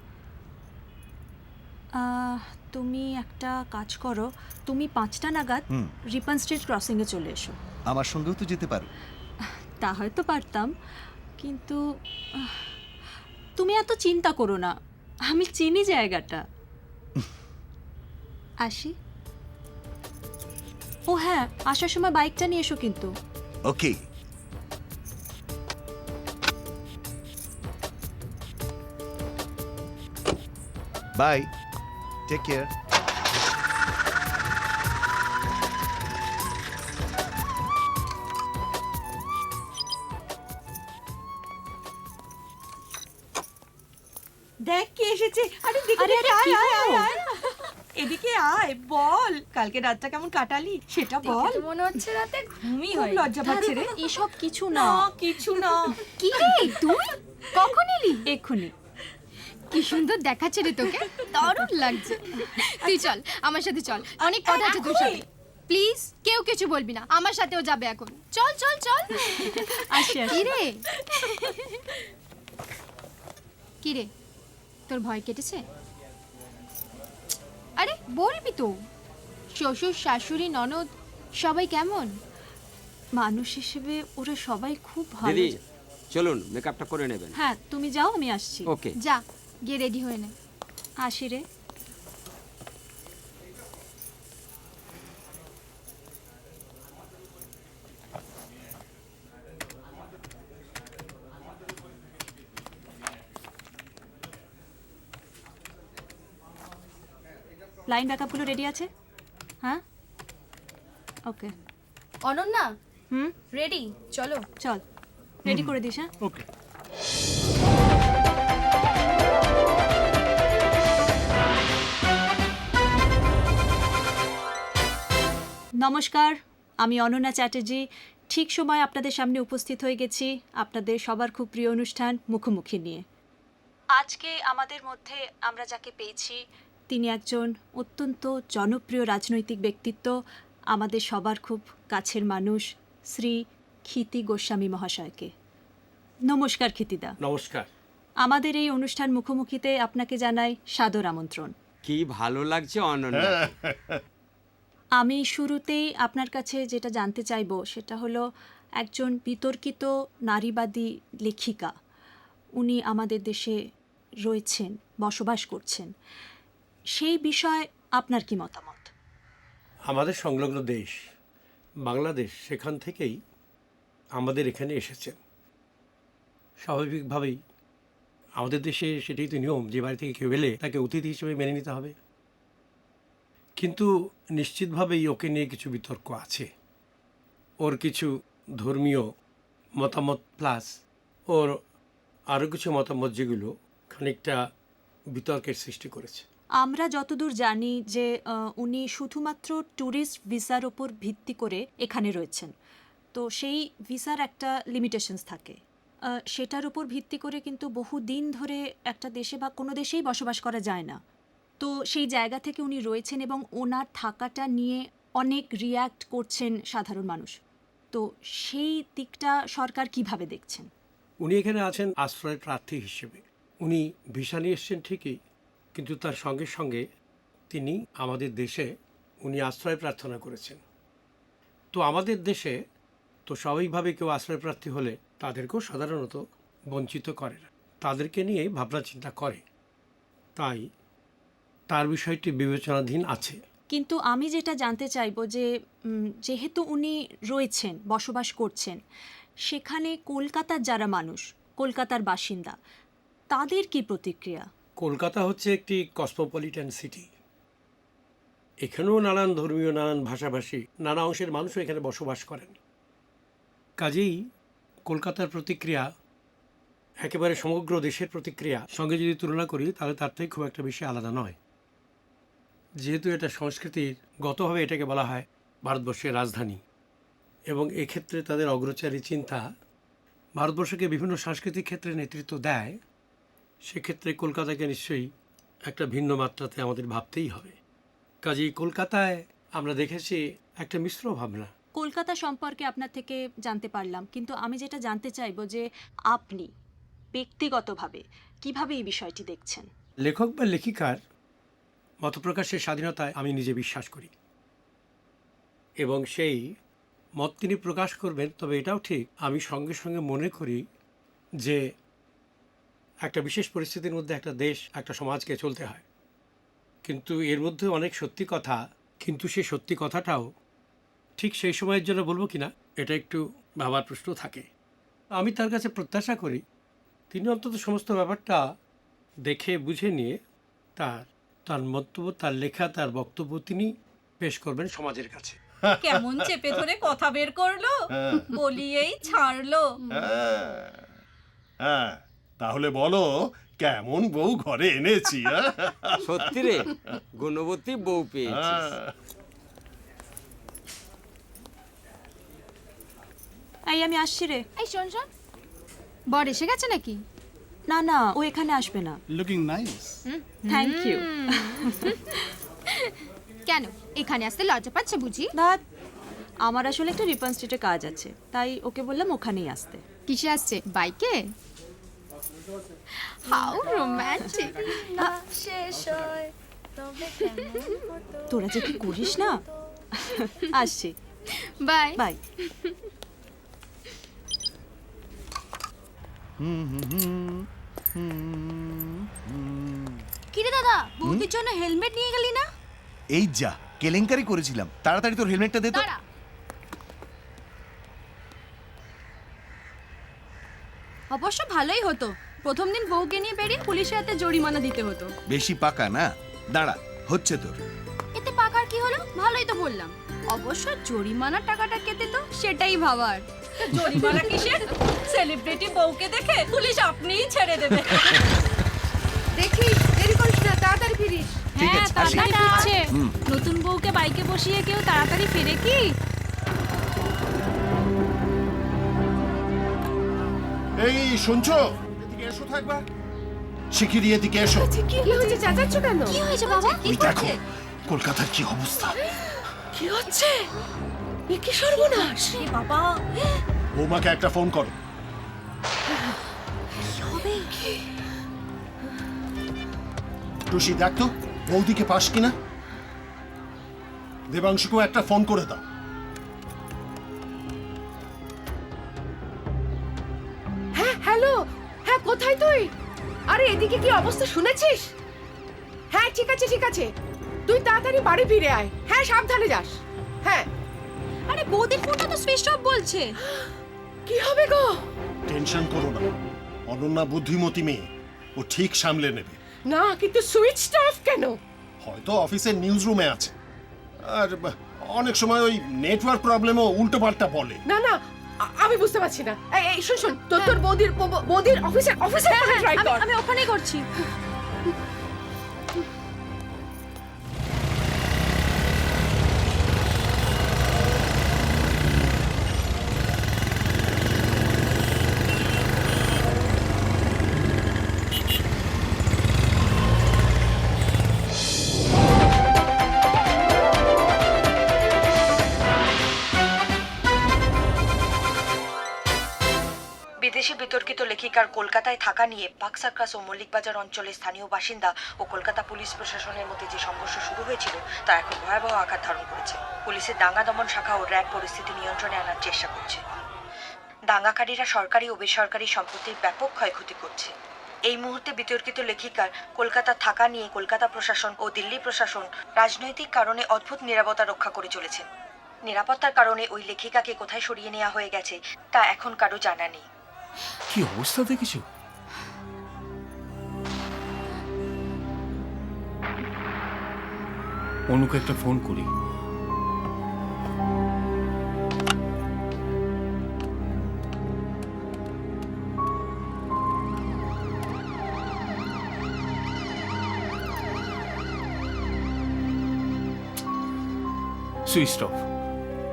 তুমি একটা কাজ করো, তুমি 5টা নাগাদ রিপন স্ট্রিট ক্রসিংয়ে চলে এসো। আমার সঙ্গেও তো যেতে পারো। তা হয়তো পারতাম, কিন্তু তুমি এত চিন্তা করো না, আমি চিনি জায়গাটা। আসি। ও হ্যাঁ, আসার সময় বাইকটা নিয়ে এসো কিন্তু। ওকে। Bye, take care. দেখ কে এসেছে। আরে দেখি আরে, দেখি, আরে, আয় কি আয় আয় হলো? আয়। এদিকে আয়, বল কালকে রাতটা কেমন কাটালি সেটা বল। দেখে তো মনে হচ্ছে রাতে ঘুমই খুব হয়। লজ্জা পাচ্ছে রে। এসব কিছু না না। কিছু না। কি রে তুই? কখন এলি? এক্ষুনি। কি সুন্দর দেখাচ্ছে রে তোকে, দারুণ লাগছে। তুই চল আমার সাথে, চল, অনেক কথা আছে তোর সাথে। প্লিজ কেউ কিছু বলবি না, আমার সাথেও যাবে এখন। চল চল চল। আসি কি রে? কি রে, তোর ভয় কেটেছে? আরে বলবি তো। শ্বশুর শাশুড়ি ননদ সবাই কেমন? মানুষ হিসেবে ওরা সবাই খুব ভালো। দিদি চলুন, মেকআপটা করে নেবেন। হ্যাঁ, তুমি যাও, আমি আসছি। ওকে। যা গিয়ে রেডি হয়ে নে। আসি রে। লাইন ব্যাকআপগুলো রেডি আছে? হ্যাঁ, ওকে। অনন্যা হুম, রেডি, চলো। চল রেডি করে দিস। হ্যাঁ, ওকে। নমস্কার, আমি অনন্যা চ্যাটার্জি। ঠিক সময় আপনাদের সামনে উপস্থিত হয়ে গেছি আপনাদের সবার খুব প্রিয় অনুষ্ঠান মুখোমুখি নিয়ে। আজকে আমাদের মধ্যে আমরা যাকে পেয়েছি তিনি একজন অত্যন্ত জনপ্রিয় রাজনৈতিক ব্যক্তিত্ব, আমাদের সবার খুব কাছের মানুষ, শ্রী ক্ষিতি গোস্বামী মহাশয়কে। নমস্কার ক্ষিতিদা। নমস্কার। আমাদের এই অনুষ্ঠান মুখোমুখিতে আপনাকে জানাই সাদর আমন্ত্রণ। কি ভালো লাগছে অনন্যা। আমি শুরুতেই আপনার কাছে যেটা জানতে চাইব সেটা হলো, একজন বিতর্কিত নারীবাদী লেখিকা, উনি আমাদের দেশে রয়েছেন, বসবাস করছেন, সেই বিষয়ে আপনার কি মতামত? আমাদের সংলগ্ন দেশ বাংলাদেশ, সেখান থেকেই আমাদের এখানে এসেছেন। স্বাভাবিকভাবেই আমাদের দেশে সেটাই তো নিয়ম, যে বাড়ি থেকে কেউ এলে তাকে অতিথি হিসেবে মেনে নিতে হবে। কিন্তু নিশ্চিতভাবেই ওকে নিয়ে কিছু বিতর্ক আছে। ওর কিছু ধর্মীয় মতামত প্লাস ওর আরও কিছু মতামত যেগুলো খানিকটা বিতর্কের সৃষ্টি করেছে। আমরা যতদূর জানি যে উনি শুধুমাত্র ট্যুরিস্ট ভিসার ওপর ভিত্তি করে এখানে রয়েছেন। তো সেই ভিসার একটা লিমিটেশনস থাকে, সেটার উপর ভিত্তি করে কিন্তু বহু দিন ধরে একটা দেশে বা কোনো দেশেই বসবাস করা যায় না। তো সেই জায়গা থেকে উনি রয়েছেন এবং ওনার থাকাটা নিয়ে অনেক রিয়্যাক্ট করছেন সাধারণ মানুষ। তো সেই দিকটা সরকার কিভাবে দেখছেন? উনি এখানে আছেন আশ্রয় প্রার্থী হিসেবে। উনি ভিসা নিয়ে এসছেন ঠিকই, কিন্তু তার সঙ্গে সঙ্গে তিনি আমাদের দেশে উনি আশ্রয় প্রার্থনা করেছেন। তো আমাদের দেশে তো স্বাভাবিকভাবে কেউ আশ্রয় প্রার্থী হলে তাদেরকেও সাধারণত বঞ্চিত করে না, তাদেরকে নিয়ে ভাবনা চিন্তা করে। তাই তার বিষয়টি বিবেচনাধীন আছে। কিন্তু আমি যেটা জানতে চাইবো যে যেহেতু উনি রয়েছেন, বসবাস করছেন, সেখানে কলকাতার যারা মানুষ, কলকাতার বাসিন্দা, তাদের কি প্রতিক্রিয়া? কলকাতা হচ্ছে একটি কসমোপলিটন সিটি। এখানেও নানান ধর্মীয়, নানান ভাষাভাষী, নানা অংশের মানুষও এখানে বসবাস করেন। কাজেই কলকাতার প্রতিক্রিয়া একেবারে সমগ্র দেশের প্রতিক্রিয়া সঙ্গে যদি তুলনা করি তাহলে তার থেকে খুব একটা বেশি আলাদা নয়। যেহেতু এটা সংস্কৃতির গতভাবে এটাকে বলা হয় ভারতবর্ষের রাজধানী, এবং এক্ষেত্রে তাদের অগ্রচারী চিন্তা ভারতবর্ষকে বিভিন্ন সাংস্কৃতিক ক্ষেত্রে নেতৃত্ব দেয়, সেক্ষেত্রে কলকাতাকে নিশ্চয়ই একটা ভিন্ন মাত্রাতে আমাদের ভাবতেই হবে। কাজেই কলকাতায় আমরা দেখেছি একটা মিশ্র ভাবনা। কলকাতা সম্পর্কে আপনার থেকে জানতে পারলাম, কিন্তু আমি যেটা জানতে চাইবো যে আপনি ব্যক্তিগতভাবে কিভাবে এই বিষয়টি দেখছেন? লেখক বা লেখিকার মতপ্রকাশের স্বাধীনতায় আমি নিজে বিশ্বাস করি, এবং সেই মত তিনি প্রকাশ করবেন। তবে এটাও ঠিক, আমি সঙ্গে সঙ্গে মনে করি যে একটা বিশেষ পরিস্থিতির মধ্যে একটা দেশ, একটা সমাজকে চলতে হয়, কিন্তু এর মধ্যে অনেক সত্যি কথা, কিন্তু সেই সত্যি কথাটাও ঠিক সেই সময়ের জন্য বলবো কিনা এটা একটু ভাবার প্রশ্ন থাকে। আমি তার কাছে প্রত্যাশা করি তিনি অন্তত সমস্ত ব্যাপারটা দেখে বুঝে নিয়ে তার মন্তব্য, তার লেখা, তার বক্তব্য তিনি পেশ করবেন সমাজের কাছে। কেমন চেপে ধরে কথা বের করলো, বলিয়েই ছাড়লো। হ্যাঁ, তাহলে বলো কেমন বউ ঘরে এনেছি? সত্যি রে, গুণবতী বউ পেয়েছিস। এই আমি আসছি রে। এই শোন শোন, বর এসে গেছে নাকি? না না, ও এখানে আসবে না। Looking nice. Thank you. কেন এখানে আসতে লজ্জা পাচ্ছে বুঝি? না, আমার আসলে একটা রিপন স্ট্রিটে কাজ আছে, তাই ওকে বললাম ওখানেই আসতে। কিসে আসছে? বাইকে? How romantic. তোরা যে কি করিস না। আসছি, বাই বাই। কিরে দাদা, বৌদির জন্য হেলমেট নিয়ে গেলি না? এই যা কেলেঙ্কারি করেছিলাম, তাড়াতাড়ি তোর হেলমেটটা দে তো। দাঁড়া, অবশ্য ভালোই হতো, প্রথম দিন বউকে নিয়ে বেরিয়ে পুলিশের হাতে জরিমানা দিতে হতো। বেশি পাকা না, দাঁড়া হচ্ছে তোর। এতে পাকার কি হলো? ভালোই তো বললাম। অবশ্য জরিমানার টাকাটা কে দিত সেটাই ভাবার। জরিমানা কিসের? সেলিব্রিটি বউকে দেখে পুলিশ আপনিই ছেড়ে দেবে। দেখিস, দেরি করিস না, তাড়াতাড়ি ফিরিস। ঠিক হ্যাঁ, আছে, আসি। তাড়াতাড়ি ফিরছে। নতুন বউকে বাইকে বসিয়ে কেউ তাড়াতাড়ি ফিরে কি? এই শুনছো, এদিকে এসো তো একবার। শিগগিরই এদিকে এসো। কি হয়েছে, চেঁচাচ্ছ কেন? কি হয়েছে বাবা? তুমি দেখো কলকাতার কি অবস্থা। কি হচ্ছে? এ কি সর্বনাশ! এ বাবা, বৌমাকে একটা ফোন করো। টুসি দেখ তো বৌদিকে পাস কিনা। দেবাংশুকেও একটা ফোন করে দাও। হ্যাঁ, হ্যালো। হ্যাঁ, কোথায় তুই? আরে এদিকে কি অবস্থা শুনেছিস? হ্যাঁ ঠিক আছে ঠিক আছে, তুই তাড়াতাড়ি বাড়ি ফিরে আয়। হ্যাঁ সাবধানে যাস। হ্যাঁ। আরে বৌদির ফোনটা তো সুইচ অফ বলছে। কি হবে গো? টেনশন করো না, অনন্যা বুদ্ধিমতী মেয়ে, ও ঠিক সামলে নেবে। না কিন্তু সুইচটা অফ কেন? হয়তো অফিসের নিউজ রুমে আছে, আর অনেক সময় ওই নেটওয়ার্ক প্রবলেমও উল্টো পাল্টা বলে। না না, আমি বুঝতে পারছি না। এই শোন শোন, তোর বৌদির অফিসে ট্রাই কর। আমি ওখানেই করছি। বিদেশি বিতর্কিত লেখিকার কলকাতায় থাকা নিয়ে পার্ক সার্কাস ও মল্লিক বাজার অঞ্চলের স্থানীয় বাসিন্দা ও কলকাতা পুলিশ প্রশাসনের মধ্যে যে সংঘর্ষ শুরু হয়েছিল তা এখন ভয়াবহ আকার ধারণ করেছে। পুলিশের দাঙ্গা দমন শাখা ও র্যাব পরিস্থিতি নিয়ন্ত্রণে আনার চেষ্টা করছে। দাঙ্গাকারীরা সরকারি ও বেসরকারি সম্পত্তির ব্যাপক ক্ষয়ক্ষতি করছে। এই মুহূর্তে বিতর্কিত লেখিকার কলকাতা থাকা নিয়ে কলকাতা প্রশাসন ও দিল্লি প্রশাসন রাজনৈতিক কারণে অদ্ভুত নিরাপত্তা রক্ষা করে চলেছেন। নিরাপত্তার কারণে ওই লেখিকাকে কোথায় সরিয়ে নেওয়া হয়ে গেছে তা এখন কারো জানা নেই। কি অবস্থা দেখেছো? অনুকে একটা ফোন করি। Switch off.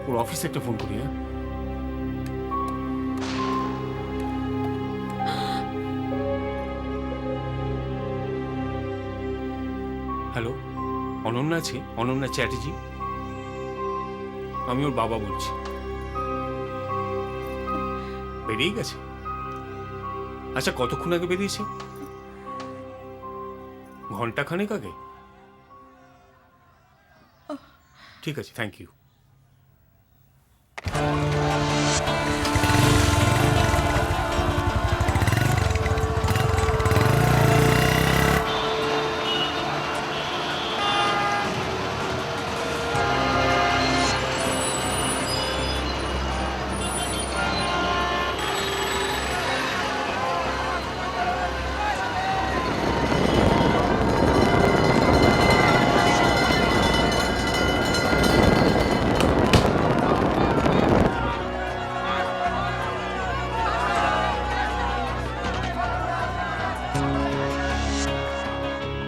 ওর অফিসে একটা ফোন করি। হ্যাঁ হ্যালো, অনন্যা আছে? অনন্যা চ্যাটার্জি, আমি ওর বাবা বলছি। বেরিয়ে গেছে? আচ্ছা কতক্ষণ আগে বেরিয়েছে? ঘন্টাখানেক আগে? ঠিক আছে, থ্যাংক ইউ।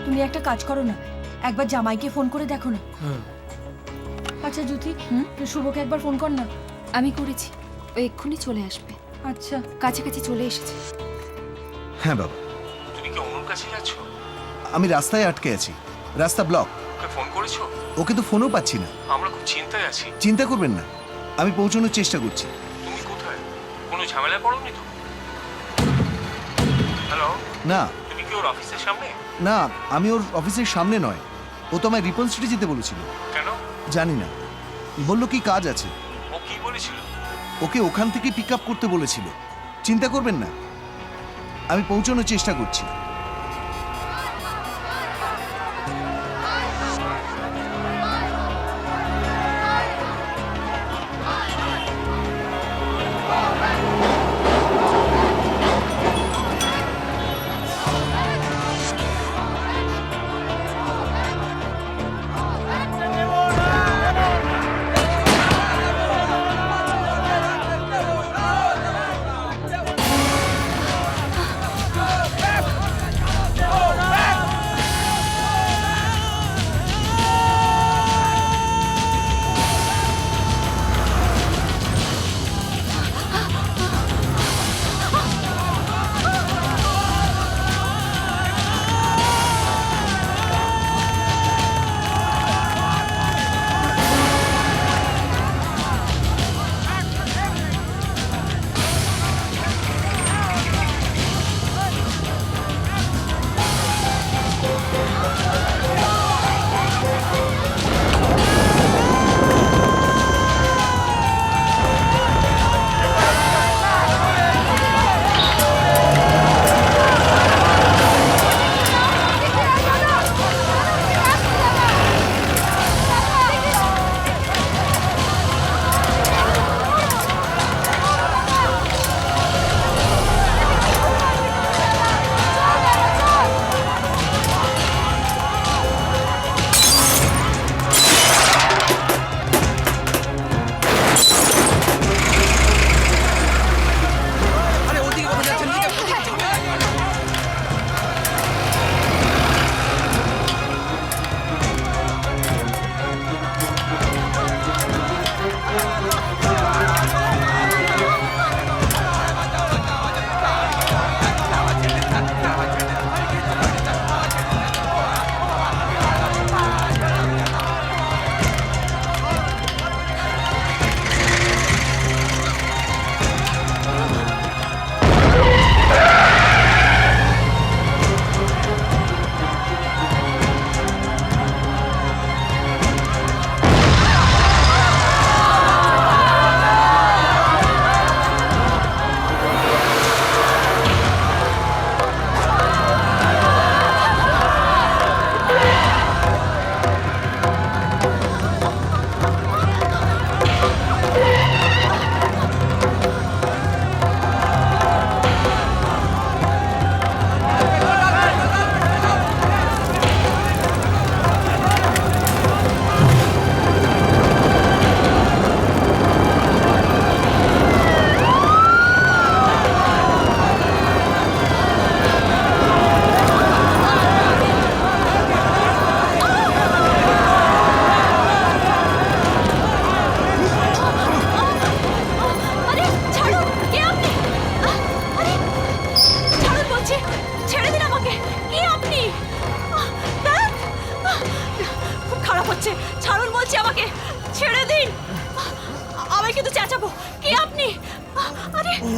তুমি একটা কাজ করো না, একবার জামাইকে ফোন করে দেখো না। আচ্ছা জ্যোতি, শুভকে একবার ফোন কর না। আমি করেছি, ও এক্ষুনি চলে আসবে। আচ্ছা, কাছাকাছি চলে এসেছে। হ্যাঁ বাবা। তুমি কি অনুর কাছে যাচ্ছ? আমি রাস্তায় আটকে আছি, রাস্তা ব্লক। ওকে ফোন করেছো? ওকে তো ফোনও পাচ্ছি না। আমরা খুব চিন্তায় আছি। চিন্তা করবেন না, আমি পৌঁছানোর চেষ্টা করছি। তুমি কোথায়? কোনো ঝামেলায় পড়োনি তো? হ্যালো, না তুমি কি ওর অফিসের সামনে? না, আমি ওর অফিসের সামনে নয়। ও তো আমায় রিপন স্ট্রিটে যেতে বলেছিল। কেন? জানি না, বললো কি কাজ আছে। ও কি বলেছিল? ওকে ওখান থেকে পিক আপ করতে বলেছিল। চিন্তা করবেন না, আমি পৌঁছানোর চেষ্টা করছি।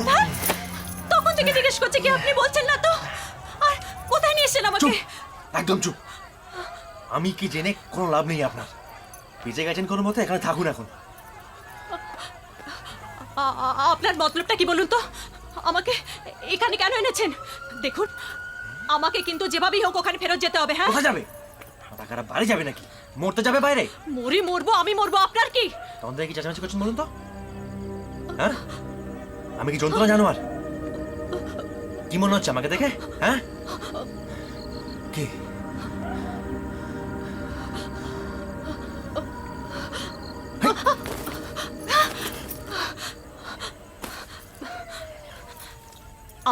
হ্যাঁ তখন থেকে জিজ্ঞেস করছে কি আপনি বলছেন না তো আর কোথায় নিয়ে এসেছেন আমাকে একদম চুপ। আমি কি জেনে কোনো লাভ নেই আপনার। বেঁচে গেছেন কোনো মতে, এখানে থাকুন এখন। আপনার মতলবটা কি বলুন তো আমাকে এখানে কেন এনেছেন দেখুন আমাকে কিন্তু যেভাবেই হোক ওখানে ফেরত যেতে হবে হ্যাঁ কোথায় যাবে? টাকাটা বাড়ি যাবে নাকি? মরতে যাবে বাইরে? মরবো আমি মরবো আপনার কি তখন থেকে কি চেঁচামেচি করছেন বলুন তো? হ্যাঁ, আমি কি জন্তু না জানোয়ার? কি মনে হচ্ছে আমাকে দেখে? হ্যাঁ, কি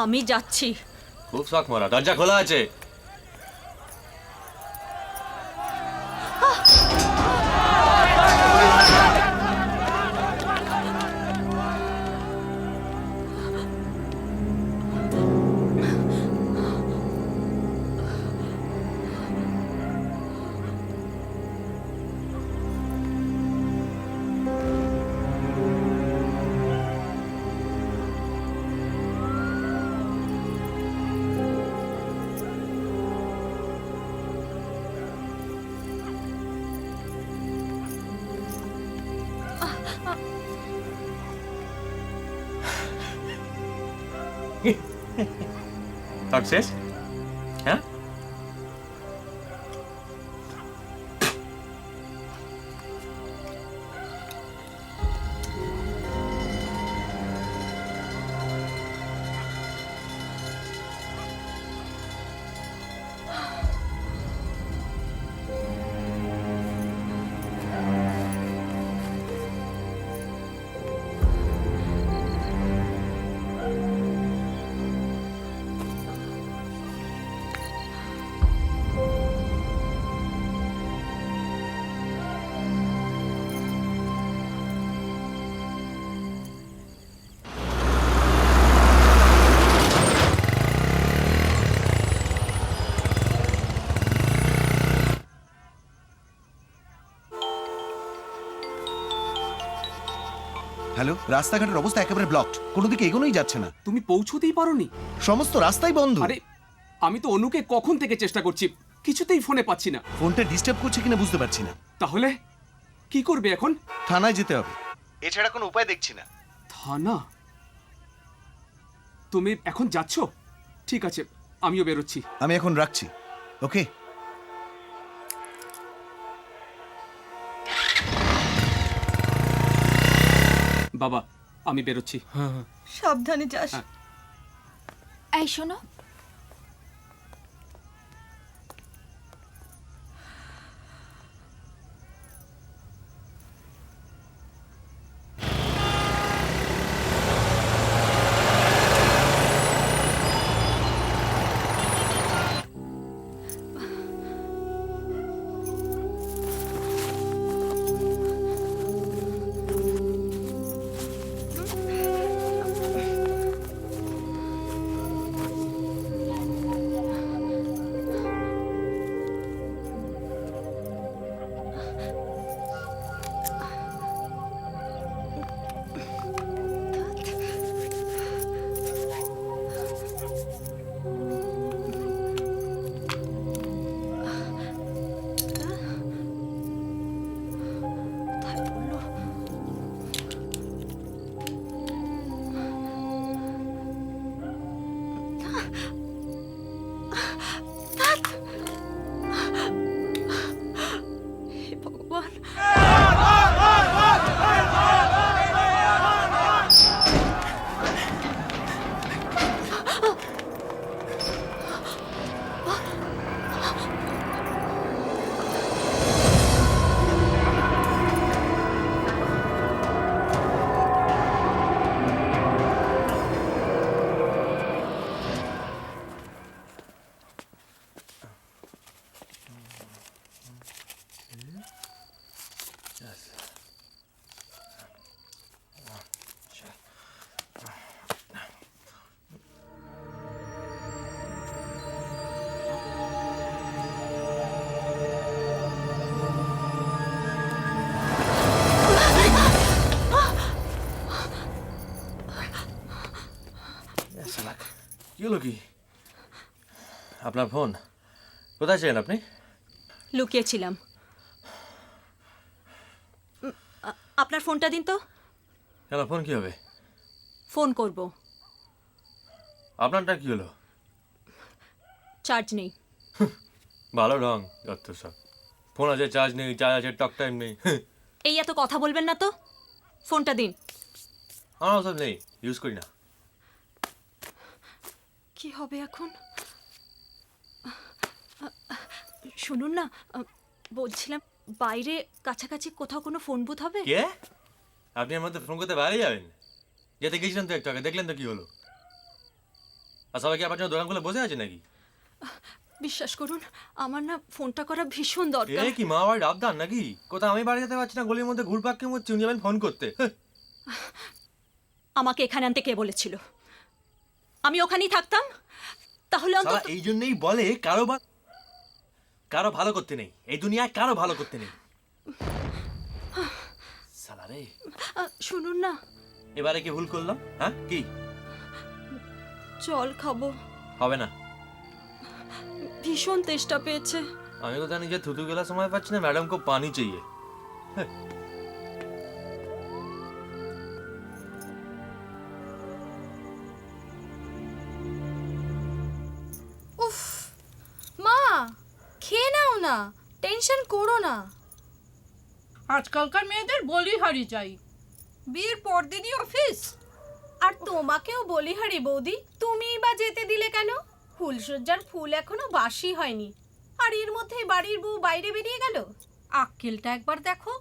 আমি যাচ্ছি খুব শখ মারা। দরজা খোলা আছে। সব শেষ? হ্যাঁ, হ্যালো, রাস্তাঘাটের অবস্থা একেবারে ব্লকড, কোনো দিকে এগোনোই যাচ্ছে না। তুমি পৌঁছতেই পারোনি? সমস্ত রাস্তাই বন্ধ। আরে আমি তো অনুকে কখন থেকে চেষ্টা করছি, কিছুতেই ফোনে পাচ্ছি না। ফোনটা ডিস্টার্ব করছে কিনা বুঝতে পারছি না। তাহলে কি করবে এখন? থানায় যেতে হবে, এছাড়া কোনো উপায় দেখছি না। থানা? তুমি এখন যাচ্ছ? ঠিক আছে, আমিও বেরোচ্ছি। আমি এখন রাখছি, ওকে? বাবা, আমি বেরোচ্ছি। সাবধানে যাস। এই শোনো, আপনার ফোন কোথায় ছিলেন আপনি? লুকিয়েছিলাম। আপনার ফোনটা দিন তো। কেন ফোন কি হবে? ফোন করব। আপনারটা কি হলো? চার্জ নেই। ভালো রং যত সব। ফোন আছে চার্জ নেই, চার্জ আছে টক টাইম নেই। এই এত কথা বলবেন না তো, ফোনটা দিন। আমার ওসব নেই, ইউজ করি না। কি হবে এখন? শুনুন না, বলছিলাম বাইরে কাছাকাছি কোথাও কোনো ফোন বুথ হবে? কে? আপনি আমার মধ্যে ফোন করতে বাইরে যাবেন? যেতে গেছিলাম তো একটু আগে, দেখলেন তো কি হলো? আর সবাই কি আপনার জন্য দোকান খুলে বসে আছে নাকি? বিশ্বাস করুন, আমার না ফোনটা করা ভীষণ দরকার। এ কি মা বাড়ির আবদার নাকি? কোথাও আমি বাড়ি যেতে পারছি না, গলির মধ্যে ঘুরপাক কে মরছি, উনি যাবেন ফোন করতে। আমাকে এখানে আনতে কে বলেছিল? আমি ওখানেই থাকতাম, তাহলে অন্তত। এই জন্যই বলে কারো ভালো করতে নেই, এই দুনিয়ায় কারো ভালো করতে নেই। সালা রে, শুনুন না, এবারে কি ভুল করলাম? হ্যাঁ কি? জল খাবো। হবে না, ভীষণ তেষ্টা পেয়েছে। আমি কোথাও নিজে থুতু গেলার সময় পাচ্ছি না, ম্যাডাম কো পানি চাইয়ে। উফ মা, খেয়ে নাও না, টেনশন করো না। আজকালকার মেয়েদের বলিহারি চাই, বিয়ের পরদিনই অফিস। আর তোমাকেও বলিহারি বৌদি, তুমিই বা যেতে দিলে কেন? ফুলসজ্জার ফুল এখনো বাসি হয়নি, আর এর মধ্যে বাড়ির বউ বাইরে বেরিয়ে গেল। আক্কেলটা একবার দেখো,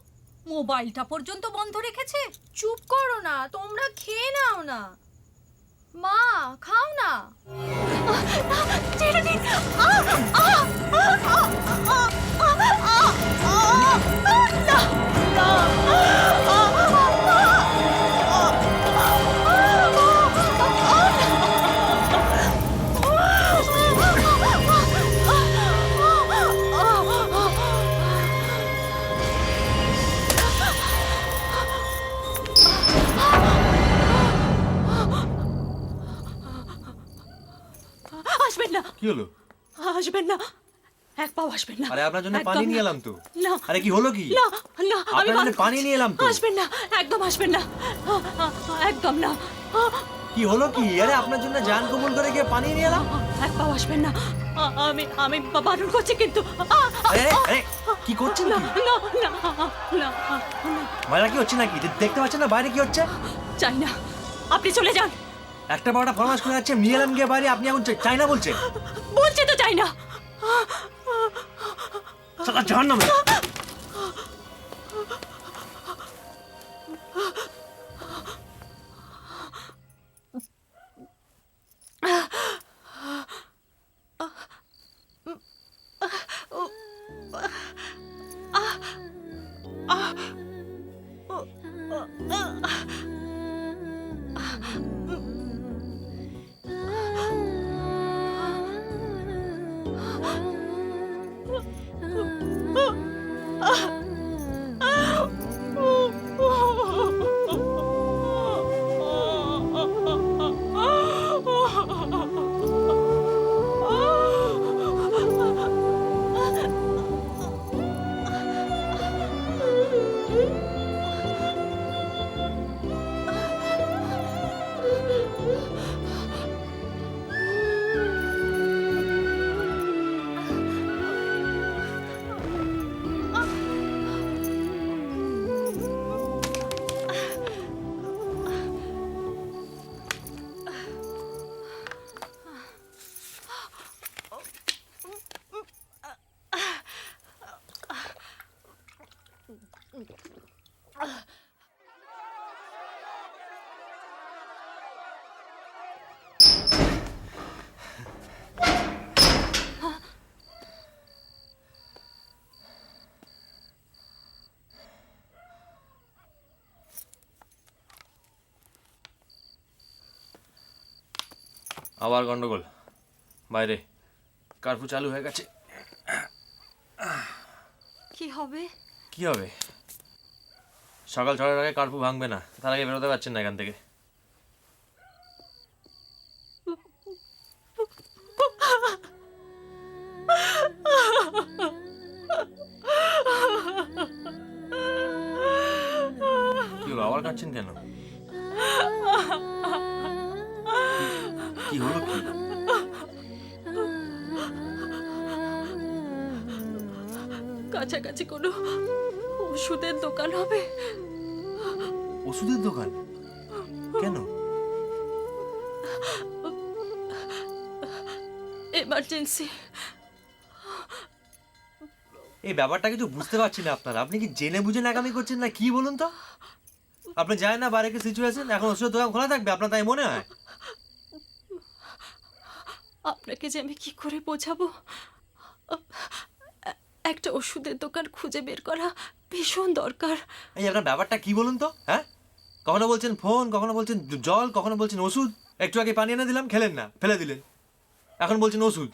মোবাইলটা পর্যন্ত বন্ধ রেখেছে। চুপ করো না, তোমরা খেয়ে নাও না। মা খাও না। আসবেন না। কি হলো? আসবেন না, এক পাও আসবেন না। আরে আপনার জন্য একদম পানি না। নিয়ে এলাম তো। না। আরে কি হলো কি? না না, আমি আপনার জন্য বারণ পানি করছি। নিয়ে এলাম তো। আসবেন না, একদম আসবেন না, একদম না। কি হলো কি? আরে আপনার জন্য জান কবুল করে গিয়ে পানি নিয়ে এলাম। এক পাও আসবেন না, আমি বারণ করছি কিন্তু। আরে আরে কি করছেন না কি? না না না, বাইরে কি হচ্ছে নাকি? দেখতে পাচ্ছেন না বাইরে কি হচ্ছে? চাই না, আপনি চলে যান। একটা বড়টা ফরমাস করে যাচ্ছে, নিয়ে এলাম গিয়ে বাইরে, আপনি এখন চাই না বলছেন? বলছি তো চাই না। সালা জাহান্নামে। আবার গন্ডগোল বাইরে, কারফিউ চালু হয়ে গেছে। কি হবে? কি হবে? সকাল 6টার আগে কারফিউ ভাঙবে না, তার আগে বেরোতে পারছেন না এখান থেকে। কাছাকাছি কোনো ওষুধের দোকান হবে? ওষুধের দোকান? কেন? এমার্জেন্সি। এই ব্যাপারটা কিছু বুঝতে পারছি না আপনারা। আপনি কি জেনে বুঝে নাকামি করছেন না কি বলুন তো? আপনি জানেন না বাইরে কি সিচুয়েশন, এখন ওষুধের দোকান খোলা থাকবে আপনার তাই মনে হয়? আপনাকে যে আমি কি করে বোঝাবো? একটা ওষুধের দোকান খুঁজে বের করা ভীষণ দরকার। এই আপনার ব্যাপারটা কি বলুন তো? হ্যাঁ, কখনো বলছেন ফোন, কখনো বলছেন জল, কখনো বলছেন ওষুধ। একটু আগে পানি এনে দিলাম, খেলেন না, ফেলে দিলেন। এখন বলছেন ওষুধ।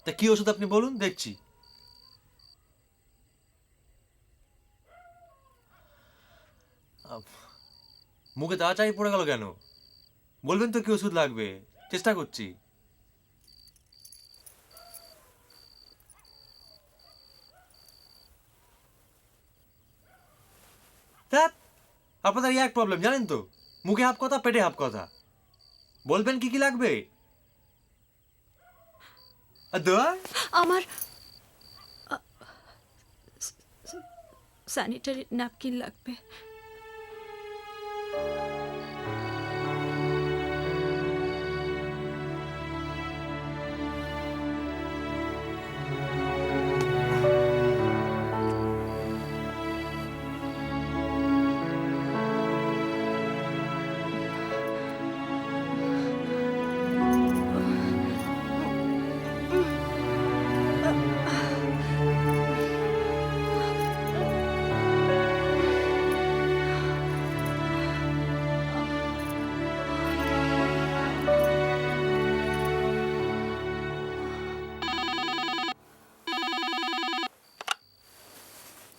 তা কি ওষুধ আপনি বলুন, দেখছি। মুখে তাড়াতাড়ি পড়ে গেল কেন? বলবেন তো কি ওষুধ লাগবে, চেষ্টা করছি। আপনাদের এই এক প্রবলেম জানেন তো, মুখে হাফ কথা পেটে হাফ কথা। বলবেন কি কি লাগবে? আমার স্যানিটারি ন্যাপকিন লাগবে।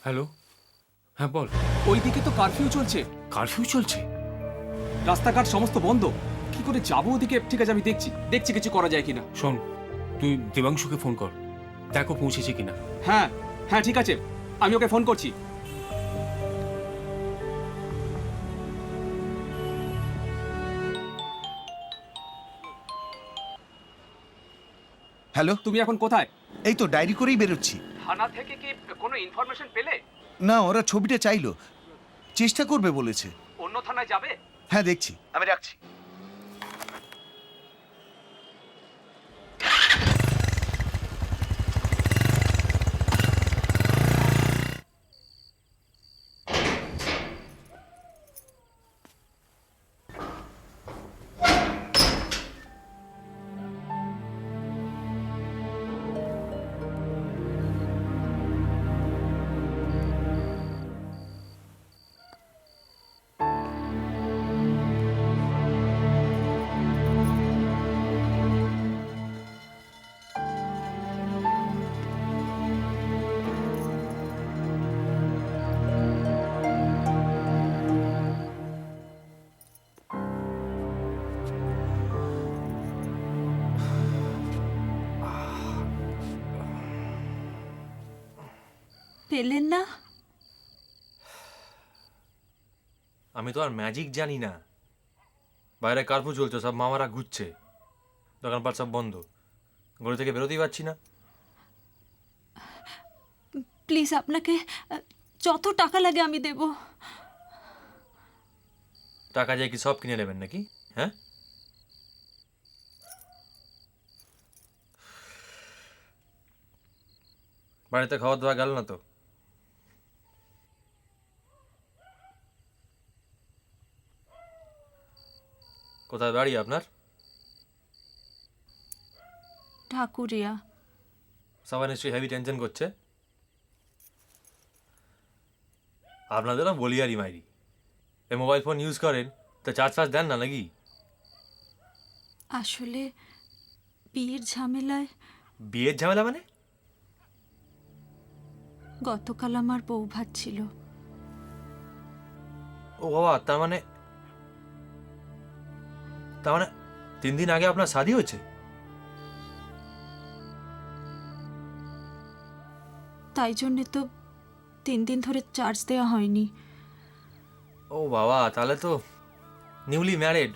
হ্যালো, হ্যাঁ বল। ওইদিকে তো কারফিউ চলছে। কারফিউ চলছে? রাস্তাঘাট সমস্ত বন্ধ। কি করে যাবো ওদিকে? ঠিক আছে, আমি দেখছি কিছু করা যায় কিনা। শোন, তুই দেবাংশুকে ফোন কর, দেখো পৌঁছেছে কিনা। হ্যাঁ হ্যাঁ ঠিক আছে, আমি ওকে ফোন করছি। হ্যালো, তুমি এখন কোথায়? এই তো ডায়েরি করেই বেরোচ্ছি। থানা থেকে কি কোনো ইনফরমেশন পেলে? না, ওরা ছবিটা চাইলো, চেষ্টা করবে বলেছে। অন্য থানায় যাবে? হ্যাঁ দেখছি, আমি রাখছি। পেলেন না? আমি তো আর ম্যাজিক জানি না। বাইরে কার্ফু চলছে, সব মামারা ঘুরছে, দোকানপাট সব বন্ধ, গলি থেকে বেরোতেই পারছি না। প্লিজ, আপনাকে যত টাকা লাগে আমি দেব। টাকা দিয়ে কি সব কিনে নেবেন নাকি? হ্যাঁ, বাড়িতে খাওয়া দাওয়া গেল না তো? কোথায় বাড়ি আপনার? ঠাকুরিয়া। সবাই নিশ্চয়ই হেভি টেনশন করছে। আপনাদেরও বলি আর মাইরি, এই মোবাইল ফোন ইউজ করেন তো চার্জ ফার্জ দেন না নাকি? আসলে বিয়ের ঝামেলায়। বিয়ের ঝামেলা মানে? গতকাল আমার বউ ভাত ছিল। ও বাবা, তার মানে 3 দিন আগে আপনার শাদী হয়েছে? তাই জন্যে তো 3 দিন ধরে চার্জ দেওয়া হয়নি। ও বাবা, তাহলে তো নিউলি ম্যারিড।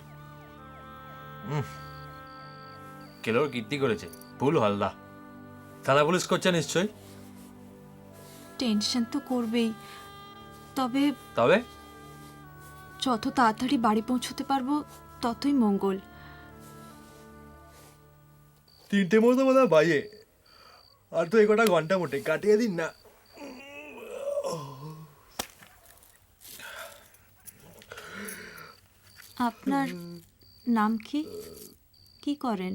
কেলোর কীর্তি করেছে, ফুল হালদা। থানা পুলিশ করছে নিশ্চয়ই। টেনশন তো করবেই, তবে তবে যত তাড়াতাড়ি বাড়ি পৌঁছতে পারবো ততই মঙ্গল। 3টে মতো বোধ হয় বাজে, আর তো একটা ঘন্টা মোটে কাটিয়ে দিন না। আপনার নাম কি, কি করেন?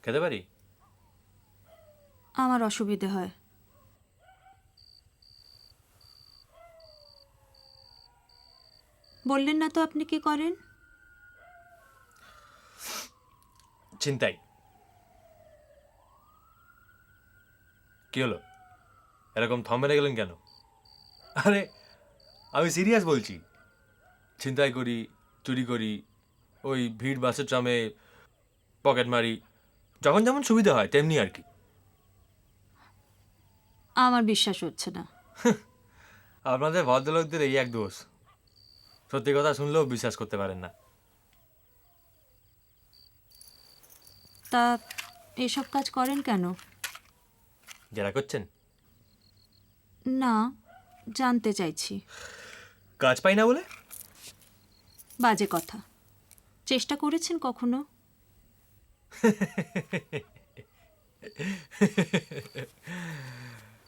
খেতে পারি? আমার অসুবিধে হয়। বললেন না তো আপনি কি করেন? চিন্তাই। কি হলো, এরকম থম মেরে গেলেন কেন? আরে আমি সিরিয়াস বলছি। ছিনতাই করি, চুরি করি, ওই ভিড় বাসের ট্রামে পকেট মারি, যখন যেমন সুবিধা হয় তেমনি আর কি। আমার বিশ্বাস হচ্ছে না। আপনাদের ভদ্রলোকদের এই এক দোষ, সত্যি কথা শুনলেও বিশ্বাস করতে পারেন না। তা এসব কাজ করেন কেন? যারা করছেন না, জানতে চাইছি। কাজ পাই না বলে? বাজে কথা। চেষ্টা করেছেন কখনো?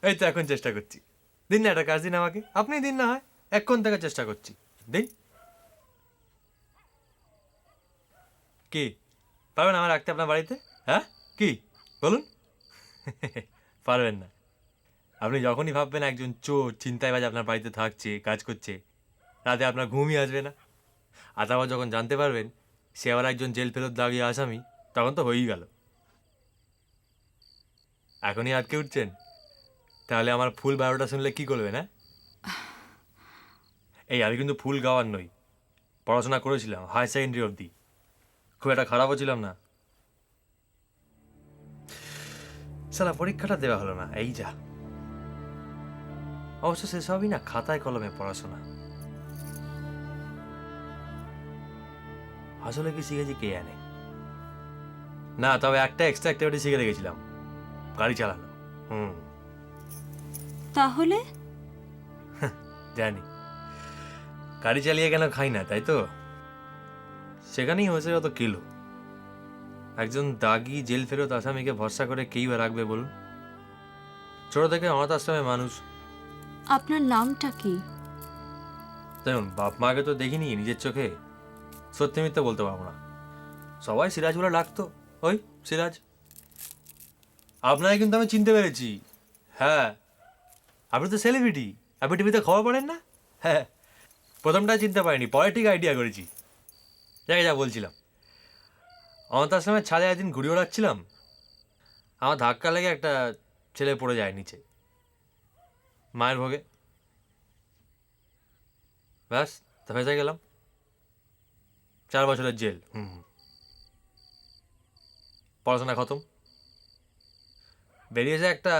এই তো এখন চেষ্টা করছি। দিন না একটা কাজ দিন আমাকে, আপনি দিন না হয়, এক্ষণ থেকে চেষ্টা করছি, দিন। কি পারবেন আমার রাখতে আপনার বাড়িতে? হ্যাঁ কি বলুন? পারবেন না। আপনি যখনই ভাববেন একজন চোর ছিনতাইবাজ আপনার বাড়িতে থাকছে, কাজ করছে, রাতে আপনার ঘুমই আসবে না। আর তারপর যখন জানতে পারবেন সে আবার একজন জেল ফেরত দাঁড়িয়ে আসামি, তখন তো হয়েই গেল। এখনই আটকে উঠছেন? তাহলে আমার ফুল বারোটা শুনলে কি করবেন? হ্যাঁ, এই আমি কিন্তু ফুল গাওয়ার নই, পড়াশোনা করেছিলাম হাই সেকেন্ডারি অবধি, খুব একটা খারাপও ছিলাম না। সালা পরীক্ষাটা দেওয়া হলো না, এই যা। অবশ্য সেসবই না খাতায় কলমে পড়াশোনা। আসলে কি শিখেছি কে জানে। না, তবে একটা এক্সট্রা অ্যাক্টিভিটি শিখে রেখেছিলাম, গাড়ি চালানো। তাহলে জানি, গাড়ি চালিয়ে কেন খাই না, তাই তো? সেখানেই হয়েছে যত কিলো। একজন দাগি জেল ফেরত আসামিকে ভরসা করে কেই বা রাখবে বলুন? ছোট থেকে অনাথ আশ্রমে মানুষ। আপনার নামটা কি? দেখুন, বাপ মাকে তো দেখিনি নিজের চোখে, সত্যি মিথ্যে বলতে পারবো না। সবাই সিরাজ বলে ডাকতো, ওই সিরাজ। আপনাকে কিন্তু আমি চিনতে পেরেছি। হ্যাঁ, আপনি তো সেলিব্রিটি, আপনি টিভিতে খবর পড়েন না? হ্যাঁ, প্রথমটা চিনতে পারিনি, পরে ঠিক আইডিয়া করেছি। যাকে যা বলছিলাম, অনাথ আশ্রমের ছাদে একদিন ঘুরে ওড়াচ্ছিলাম, আমার ধাক্কা লেগে একটা ছেলে পড়ে যায় নিচে, মায়ের ভোগে। ব্যাস, তা ফেঁসে গেলাম, 4 বছরের জেল। পড়াশোনা খতম। বেরিয়েছে একটা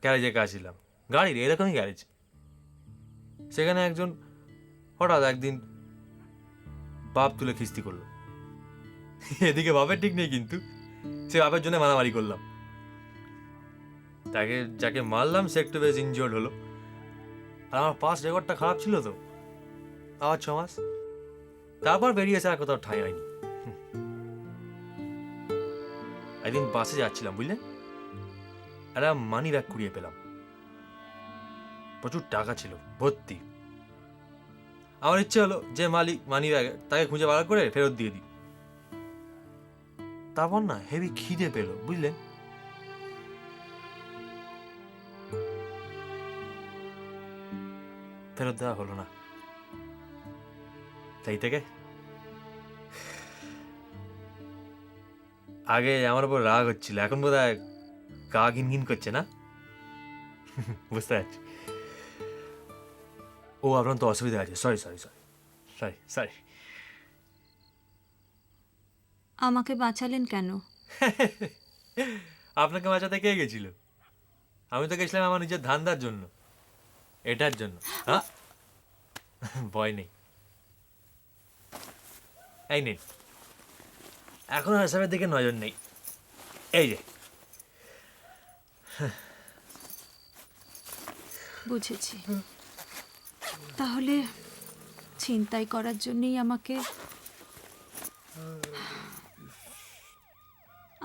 গ্যারেজে কাজ ছিলাম, গাড়ির এরকমই গ্যারেজ। সেখানে একজন হঠাৎ একদিন বাপ তুলে খিস্তি করলো। এদিকে বাপের ঠিক নেই, কিন্তু সে বাপের জন্য মারামারি করলাম। তাকে যাকে মারলাম সে একটু বেশ ইনজিওর্ড হলো। আর আমার পাস রেকর্ডটা খারাপ ছিল তো, আবার 6 মাস। তারপর বেরিয়েছে, আর কোথাও ঠাঁই হয়নি। একদিন বাসে যাচ্ছিলাম, বুঝলেন, একটা মানি ব্যাগ কুড়িয়ে পেলাম। প্রচুর টাকা ছিল, ভর্তি। আমার ইচ্ছে হলো যে মালিক মানি ব্যাগ, তাকে খুঁজে বার করে ফেরত দিয়ে দিই। তারপর না হেভি খিদে পেল, বুঝলেন। ফেরত দেওয়া হলো না। তাই থেকে আগে আমার উপর রাগ হচ্ছিল, এখন বোধহয় গা ঘিনঘিন করছে না? বুঝতে পারছি। ও, আপনার তো অসুবিধা আছে, sorry sorry sorry sorry sorry. আমাকে বাঁচালেন কেন? আপনাকে বাঁচাতে কে গেছিল? আমি তো গেছিলাম আমার নিজের ধান্দার জন্য, এটার জন্য। হ্যাঁ, ভয় নেই। এই নিন, এখন আর হিসাবের দিকে নজর নেই। এই যে বুঝেছি। তাহলে ছিনতাই করার জন্যই আমাকে,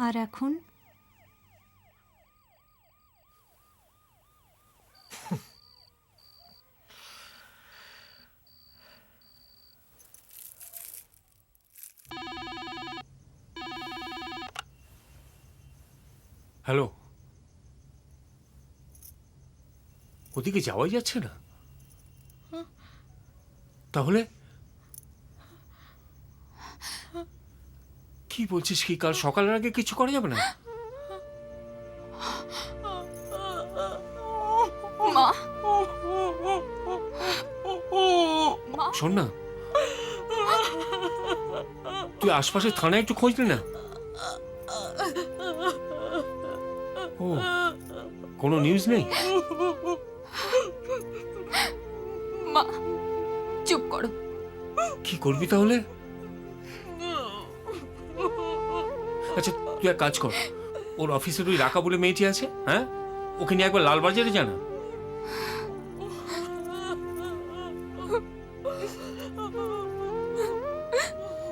আর এখন হ্যালো, ওদিকে যাওয়াই যাচ্ছে না? তাহলে কি বলছিস? কি কাল সকালের আগে কিছু করা যাবে না? মা, শোন না, তুই আশপাশের থানায় একটু খোঁজ নে না। ও, কোনো নিউজ নেই? মা চুপ করো। কি করবি তাহলে? আচ্ছা তুই এক কাজ কর, ওর অফিসের ওই রাকা বলে মেয়েটি আছে, হ্যাঁ, ওকে নিয়ে একবার লালবাজারে জানা।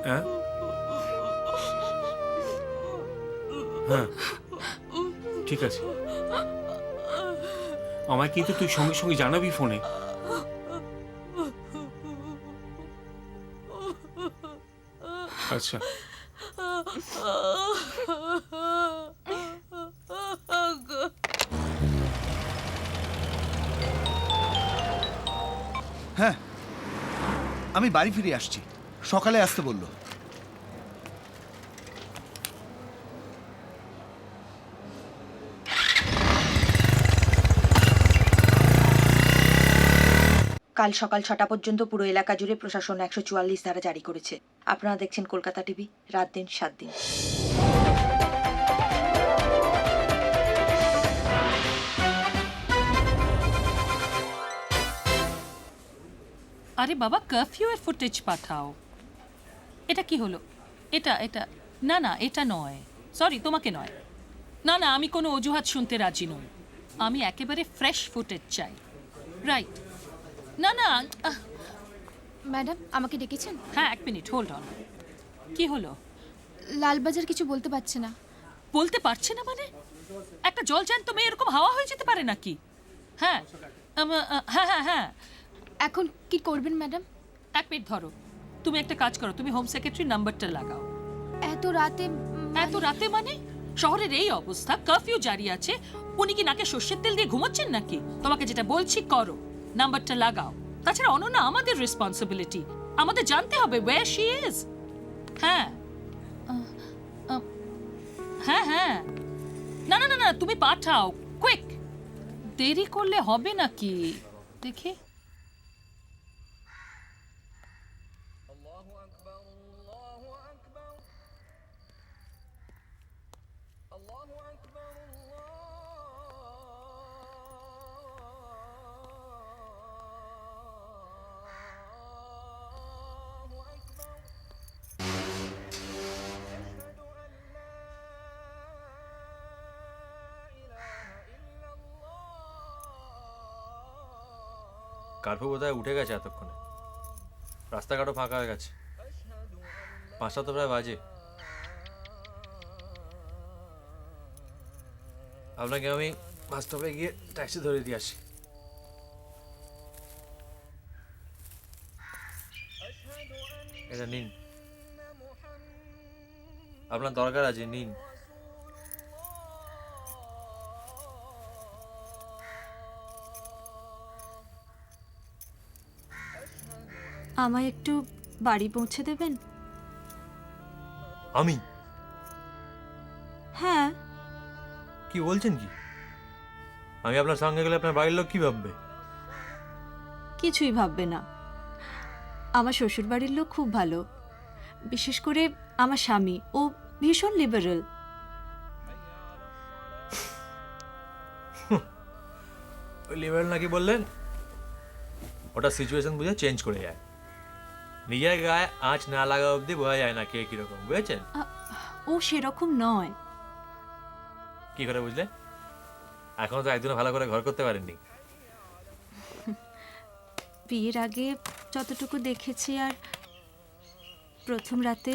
হ্যাঁ হ্যাঁ, ঠিক আছে। আমায় কিন্তু তুই সঙ্গে সঙ্গে জানাবি ফোনে। আচ্ছা। হ্যাঁ, আমি বাড়ি ফিরে আসছি, সকালে আসতে বললো। কাল সকাল 6টা পর্যন্ত পুরো এলাকা জুড়ে প্রশাসন 144 ধারা জারি করেছে। আপনারা দেখছেন কলকাতা টিভি, রাত দিন 7 দিন। আরে বাবা, কারফিউ এর ফুটেজ পাঠাও। এটা কি হলো? এটা এটা না না, এটা নয়। সরি, তোমাকে নয়। না না, আমি কোনো অজুহাত শুনতে রাজি নই। আমি একেবারে ফ্রেশ ফুটেজ চাই। রাইট। না না, ম্যাডাম আমাকে ডেকেছেন? হ্যাঁ, 1 মিনিট, হোল্ড অন। কি হলো? লালবাজার কিছু বলতে পারছে না। বলতে পারছে না মানে? একটা জলজ্যান্ত মেয়ে এরকম হাওয়া হয়ে যেতে পারে নাকি? হ্যাঁ হ্যাঁ হ্যাঁ হ্যাঁ। এখন কি করবেন ম্যাডাম? 1 মিনিট ধরো। তুমি একটা কাজ করো, তুমি হোম সেক্রেটারি নাম্বারটা লাগাও। এত রাতে? এত রাতে মানে? শহরের এই অবস্থা, কারফিউ জারি আছে। উনি কি নাকে সর্ষের তেল দিয়ে ঘুমোচ্ছেন নাকি? তোমাকে যেটা বলছি করো, নাম্বারটা লাগাও। তাছাড়া অনন্যা আমাদের রেসপন্সিবিলিটি, আমাদের জানতে হবে ওয়্যার শি ইজ। হ্যাঁ হ্যাঁ হ্যাঁ, না না না না, তুমি পাঠাও কুইক। দেরি করলে হবে নাকি? দেখি। কার্ফু বোধহয় উঠে গেছে এতক্ষণে, রাস্তাঘাটও ফাঁকা হয়ে গেছে। 5টা তো প্রায় বাজে। আপনাকে আমি বাস স্টপে গিয়ে ট্যাক্সি ধরে দিয়ে আসি। এটা নিন, আপনার দরকার আছে, নিন। আমায় একটু বাড়ি পৌঁছে দেবেন? আমি? হ্যাঁ। কি বলছেন কি? আমি আপনার সঙ্গে গেলে আপনার বাড়ির লোক কি ভাববে? কিছুই ভাববে না। আমার শ্বশুর বাড়ির লোক খুব ভালো, বিশেষ করে আমার স্বামী, ও ভীষণ লিবারেল। ওই লিবারেল নাকি বললেন? ওটা সিচুয়েশন বুঝে চেঞ্জ করে যায়। নিজের গায়ে আঁচ না লাগা অবধি বোঝা যায় না কে কিরকম, বুঝেছেন? ও সেরকম নয়। কি করে বুঝলে? এখনো তো একদিনও ভালো করে ঘর করতে পারেননি। বিয়ের আগে যতটুকু দেখেছি আর প্রথম রাতে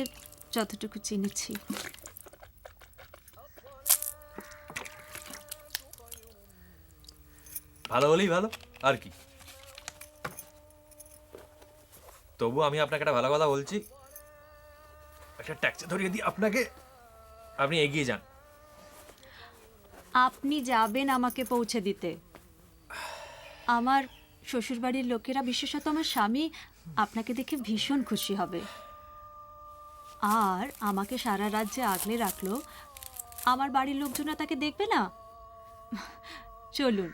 যতটুকু চিনেছি। ভালো হলেই ভালো, আর কি। তবু আমি আপনাকে একটা ভালো কথা বলছি, একটা ট্যাক্সি ধরিয়ে দিই আপনাকে, আপনি এগিয়ে যান। আপনি যাবেন আমাকে পৌঁছে দিতে? আমার শ্বশুরবাড়ির লোকেরা, বিশেষত আমার স্বামী, আপনাকে দেখে ভীষণ খুশি হবে। আর আমাকে সারা রাত যে আগলে রাখলো, আমার বাড়ির লোকজনরা তাকে দেখবে না? চলুন।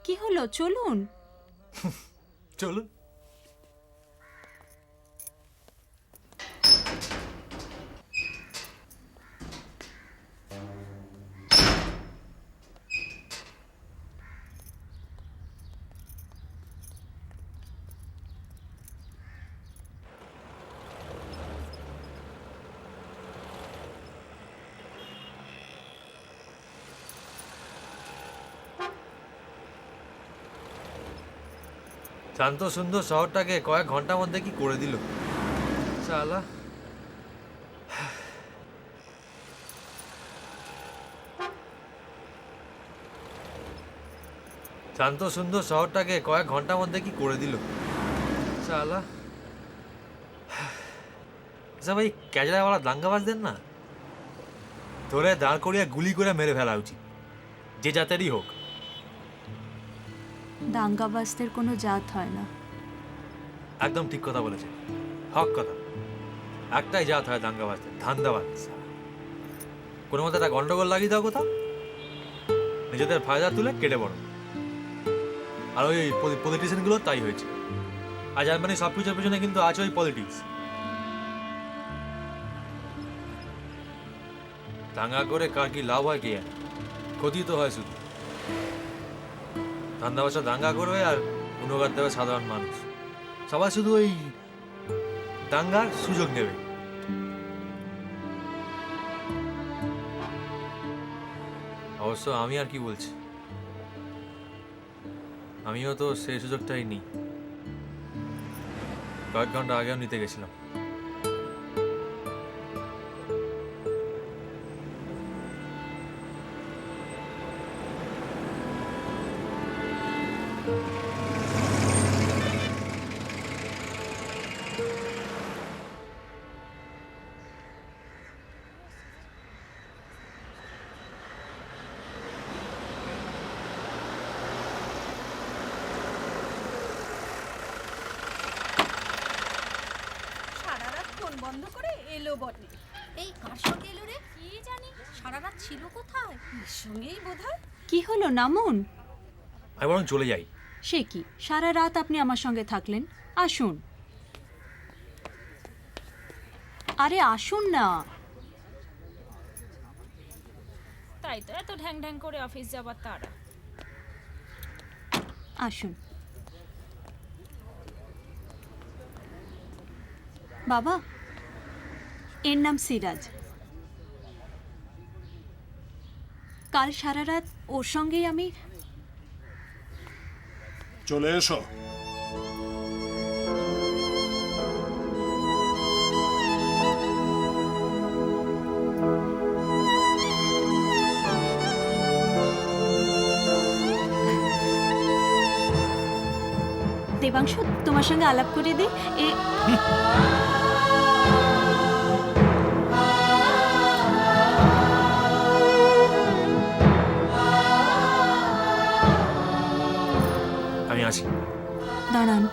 কি হলো, চলুন। চলুন। শান্ত সুন্দর শহরটাকে কয়েক ঘন্টার মধ্যে কি করে দিল শালা। শান্ত সুন্দর শহরটাকে কয়েক ঘন্টার মধ্যে কি করে দিল শালা। আচ্ছা ভাই, ক্যাজরাওয়ালা দাঙ্গাবাজদের না ধরে দাঁড় করিয়া গুলি করে মেরে ফেলা উচিত, যে জাতেরই হোক। দাঙ্গাবাজদের কোনো জাত হয় না। একদম ঠিক কথা বলেছে, হক কথা। একটাই জাত হয় দাঙ্গাবাজদের, ধান্দাবাজ। কোনো মতো একটা গন্ডগোল লাগিয়ে দাও কোথাও, নিজেদের ফায়দা তুলে কেটে পড়ো। আর ওই পলিটিশিয়ানগুলো তাই হয়েছে। আর জার্মানি সব কিছুর পেছনে কিন্তু আছে ওই পলিটিক্স। দাঙ্গা করে কার কি লাভ হয় কে জানে, ক্ষতি তো হয় শুধু। ধান্দাবাজরা দাঙ্গা করবে আর অনুগাদ দেবে সাধারণ মানুষ। সবাই শুধু ওই দাঙ্গার সুযোগ নেবে। অবশ্য আমি আর কি বলছি, আমিও তো সেই সুযোগটাই নিই। কয়েক ঘন্টা আগেও নিতে গেছিলাম। সারা রাত ফোন বন্ধ করে এলো বটে। এই কার সঙ্গে এলো রে? কি জানি, সারা রাত ছিল কোথায়? এর সঙ্গেই বোধহয়। কি হলো নামুন? আমি বরং চলে যাই। সে কি, সারা রাত আপনি আমার সঙ্গে থাকলেন? আসুন। আরে আসুন না। তাই তো এত ঢ্যাং ঢ্যাং করে অফিস যাবার তারা। আসুন। বাবা, এর নাম সিরাজ। কাল সারা রাত ওর সঙ্গেই আমি। চলে এসো। দেবাংশু, তোমার সঙ্গে আলাপ করে দিই। আমি আসি। দাঁড়ান।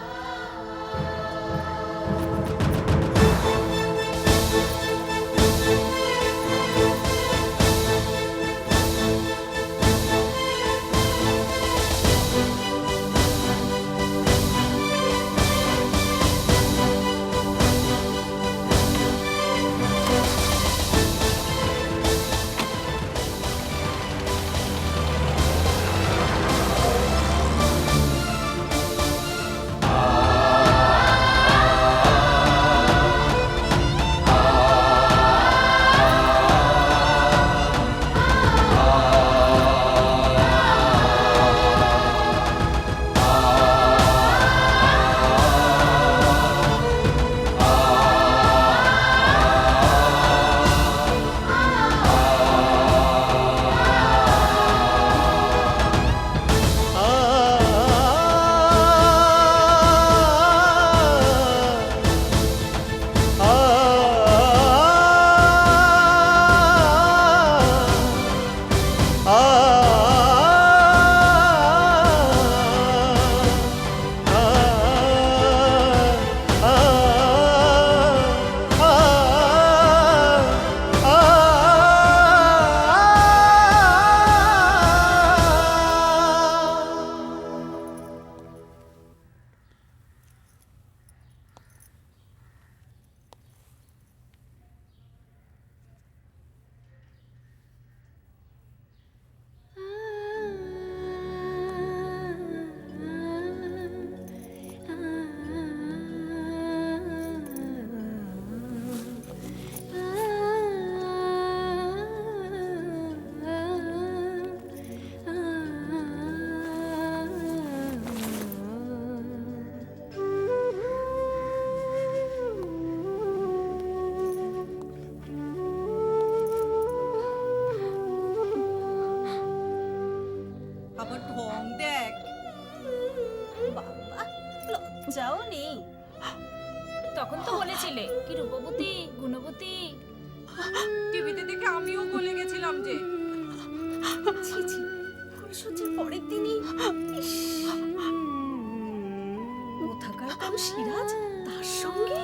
রং দেখ। বাবা, লজ্জাও নেই। তখন তো বলেছিলে কি রূপবতী গুণবতী। টিভিতে দেখে আমিও বলে গেছিলাম যে ছি ছি, ফুলসজ্জার পরের দিনই ইস, কোথাকার কোন সিরাজ তার সঙ্গে।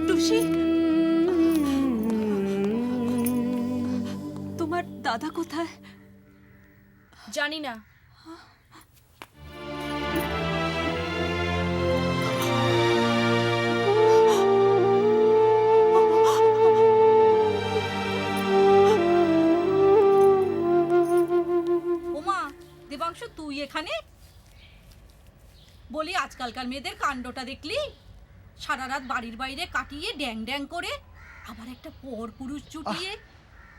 টুসি, তোমার দাদা কোথায়? জানি না। ওমা, দেবাংশু তুই এখানে? বলি আজকালকার মেয়েদের কাণ্ডটা দেখলি? সারা রাত বাড়ির বাইরে কাটিয়ে ড্যাং ড্যাং করে আবার একটা পর পুরুষ জুটিয়ে।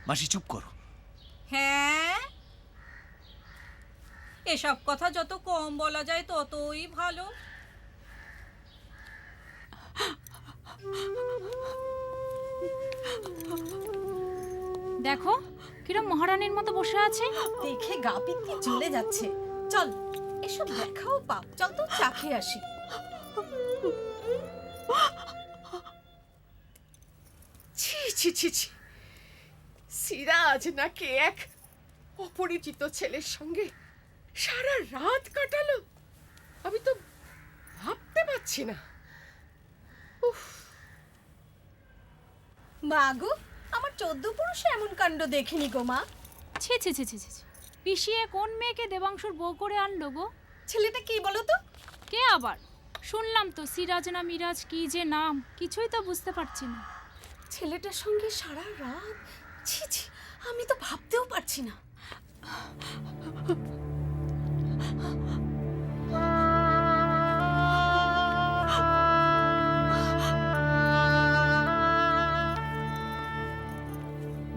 মাসি চুপ করো। হ্যাঁ, এসব কথা যত কম বলা যায় ততই ভালো। দেখো কিরম মহারানীর মতো বসে আছে। দেখে গা পিত্তি জ্বলে যাচ্ছে। চল, এসব দেখাও পাপ। চল তো চা খেয়ে আসি। ছি ছি ছি ছি, সিরাজ নাকি এক অপরিচিত ছেলের সঙ্গে সারা রাত কাটালো? আমি তো ভাবতে পারছি না। মা গো, আমার 14 পুরুষে এমন কাণ্ড দেখিনি গো মা। ছি ছি ছি ছি ছি, পিষিয়ে কোন মেয়েকে দেবাংশুর বউ করে আনলো গো? ছেলেটা কি বলো তো? কে আবার? শুনলাম তো সিরাজ না মিরাজ কি যে নাম, কিছুই তো বুঝতে পারছি না। ছেলেটার সঙ্গে সারা রাত, ছি ছি, আমি তো ভাবতেও পারছি না।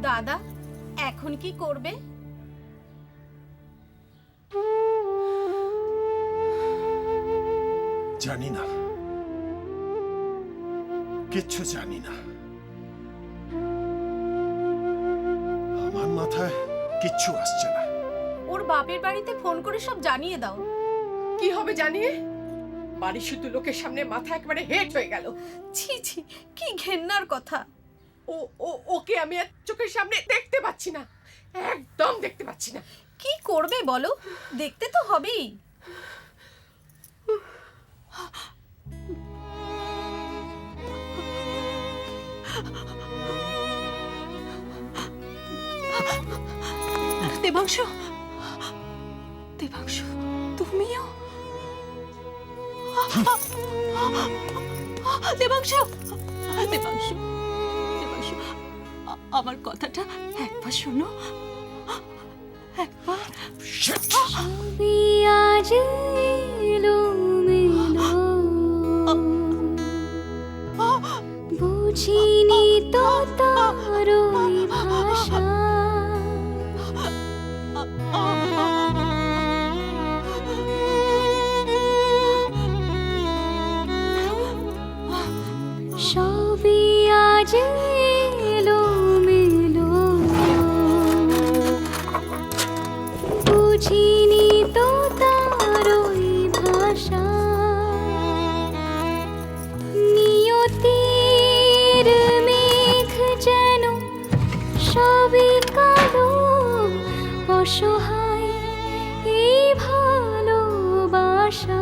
দাদা, এখন কি করবে? জানি না, কিচ্ছু জানি না। আমার মাথায় কিচ্ছু আসছে না। ওর বাপের বাড়িতে ফোন করে সব জানিয়ে দাও। কি হবে জানিয়ে? বাড়ি শুধু লোকের সামনে মাথা একবারে হেট হয়ে গেল। ছি ছি, কি ঘেন্নার কথা। ওকে আমি আর চোখের সামনে দেখতে পাচ্ছি না, একদম দেখতে পাচ্ছি না। কি করবে বলো? দেখতে তো হবেই। দেবাংশু, দেবাংশু, তুমিও? দেবাংশু, দেবাংশু, দেবাংশু, আমার কথাটা একবার শোনো, একবার। আজ এলো মেলো, বুঝিনি তো তার ওই ভাষা। সবই আজ এলো মেলো, বুঝিনি তো তার ওই ভাষা। নিয়তির মেঘ যেন সবই কালো, অসহায় এই ভালোবাসা।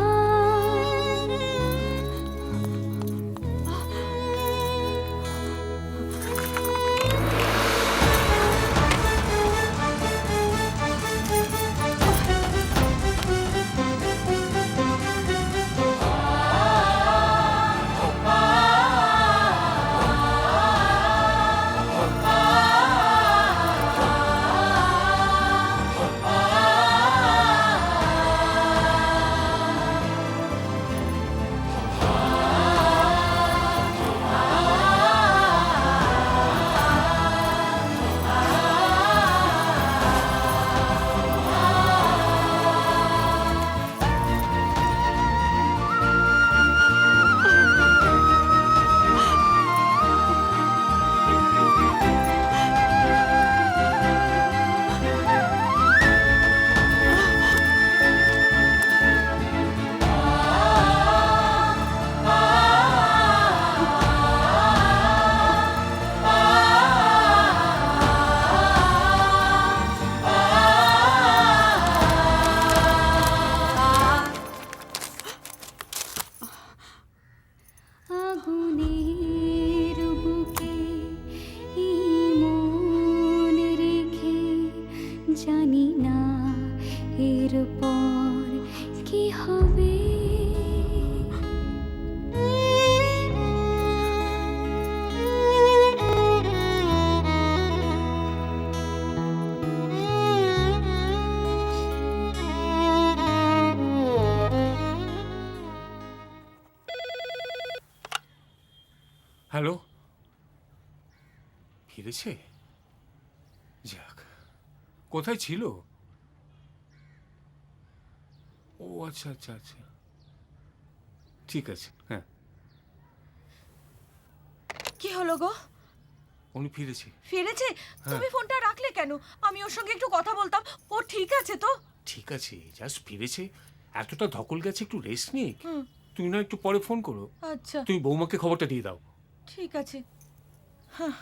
জানি না এরপর কি হবে। হ্যালো, ফিরেছে? যাক, কোথায় ছিল? ও আচ্ছা আচ্ছা আচ্ছা, ঠিক আছে। হ্যাঁ, কি হলো গো? উনি ফিরেছে। ফিরেছে? তুমি ফোনটা রাখলে কেন? আমি ওর সঙ্গে একটু কথা বলতাম। ও ঠিক আছে তো? ঠিক আছে, জাস্ট ফিরেছে, এতটা ধকল গেছে, একটু রেস্ট নিক। তুমি না একটু পরে ফোন করো। আচ্ছা তুমি বৌমাকে খবরটা দিয়ে দাও। ঠিক আছে। হ্যাঁ,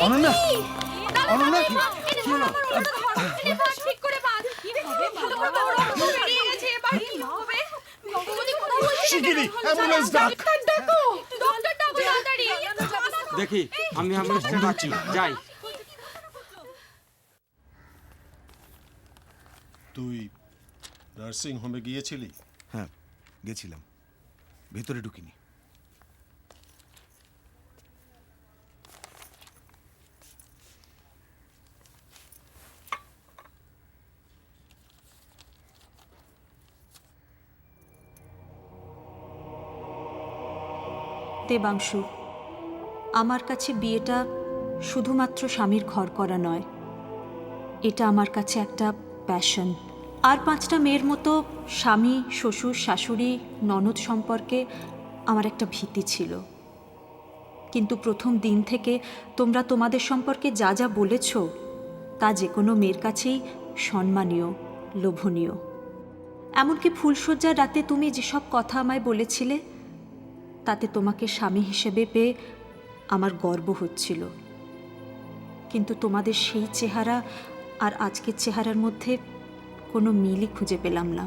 অনন্যা, অনন্যা, ঠিক করে বাঁধ। ভালো করে বাঁধ। রক্ত বেরিয়ে গেছে, এবার কি হবে? যদি কোথাও শিগগিরই অ্যাম্বুলেন্স ডাক। ডাকো, ডক্টর ডাকো তাড়াতাড়ি। দেখি আমি অ্যাম্বুলেন্সটা ডাকছি, যাই। তুই নার্সিং হোমে গিয়েছিলি? হ্যাঁ, গেছিলাম, ভেতরে ঢুকিনি। দেবাংশু, আমার কাছে বিয়েটা শুধুমাত্র স্বামীর ঘর করা নয়, এটা আমার কাছে একটা প্যাশন। আর 5টা মেয়ের মতো স্বামী, শ্বশুর, শাশুড়ি, ননদ সম্পর্কে আমার একটা ভীতি ছিল। কিন্তু প্রথম দিন থেকে তোমরা তোমাদের সম্পর্কে যা যা বলেছ, তা যে কোনো মেয়ের কাছেই সম্মানীয়, লোভনীয়। এমনকি ফুলশয্যার রাতে তুমি যেসব কথা আমায় বলেছিলে, তাতে তোমাকে স্বামী হিসেবে পেয়ে আমার গর্ব হচ্ছিল। কিন্তু তোমাদের সেই চেহারা আর আজকের চেহারার মধ্যে কোনো মিলই খুঁজে পেলাম না।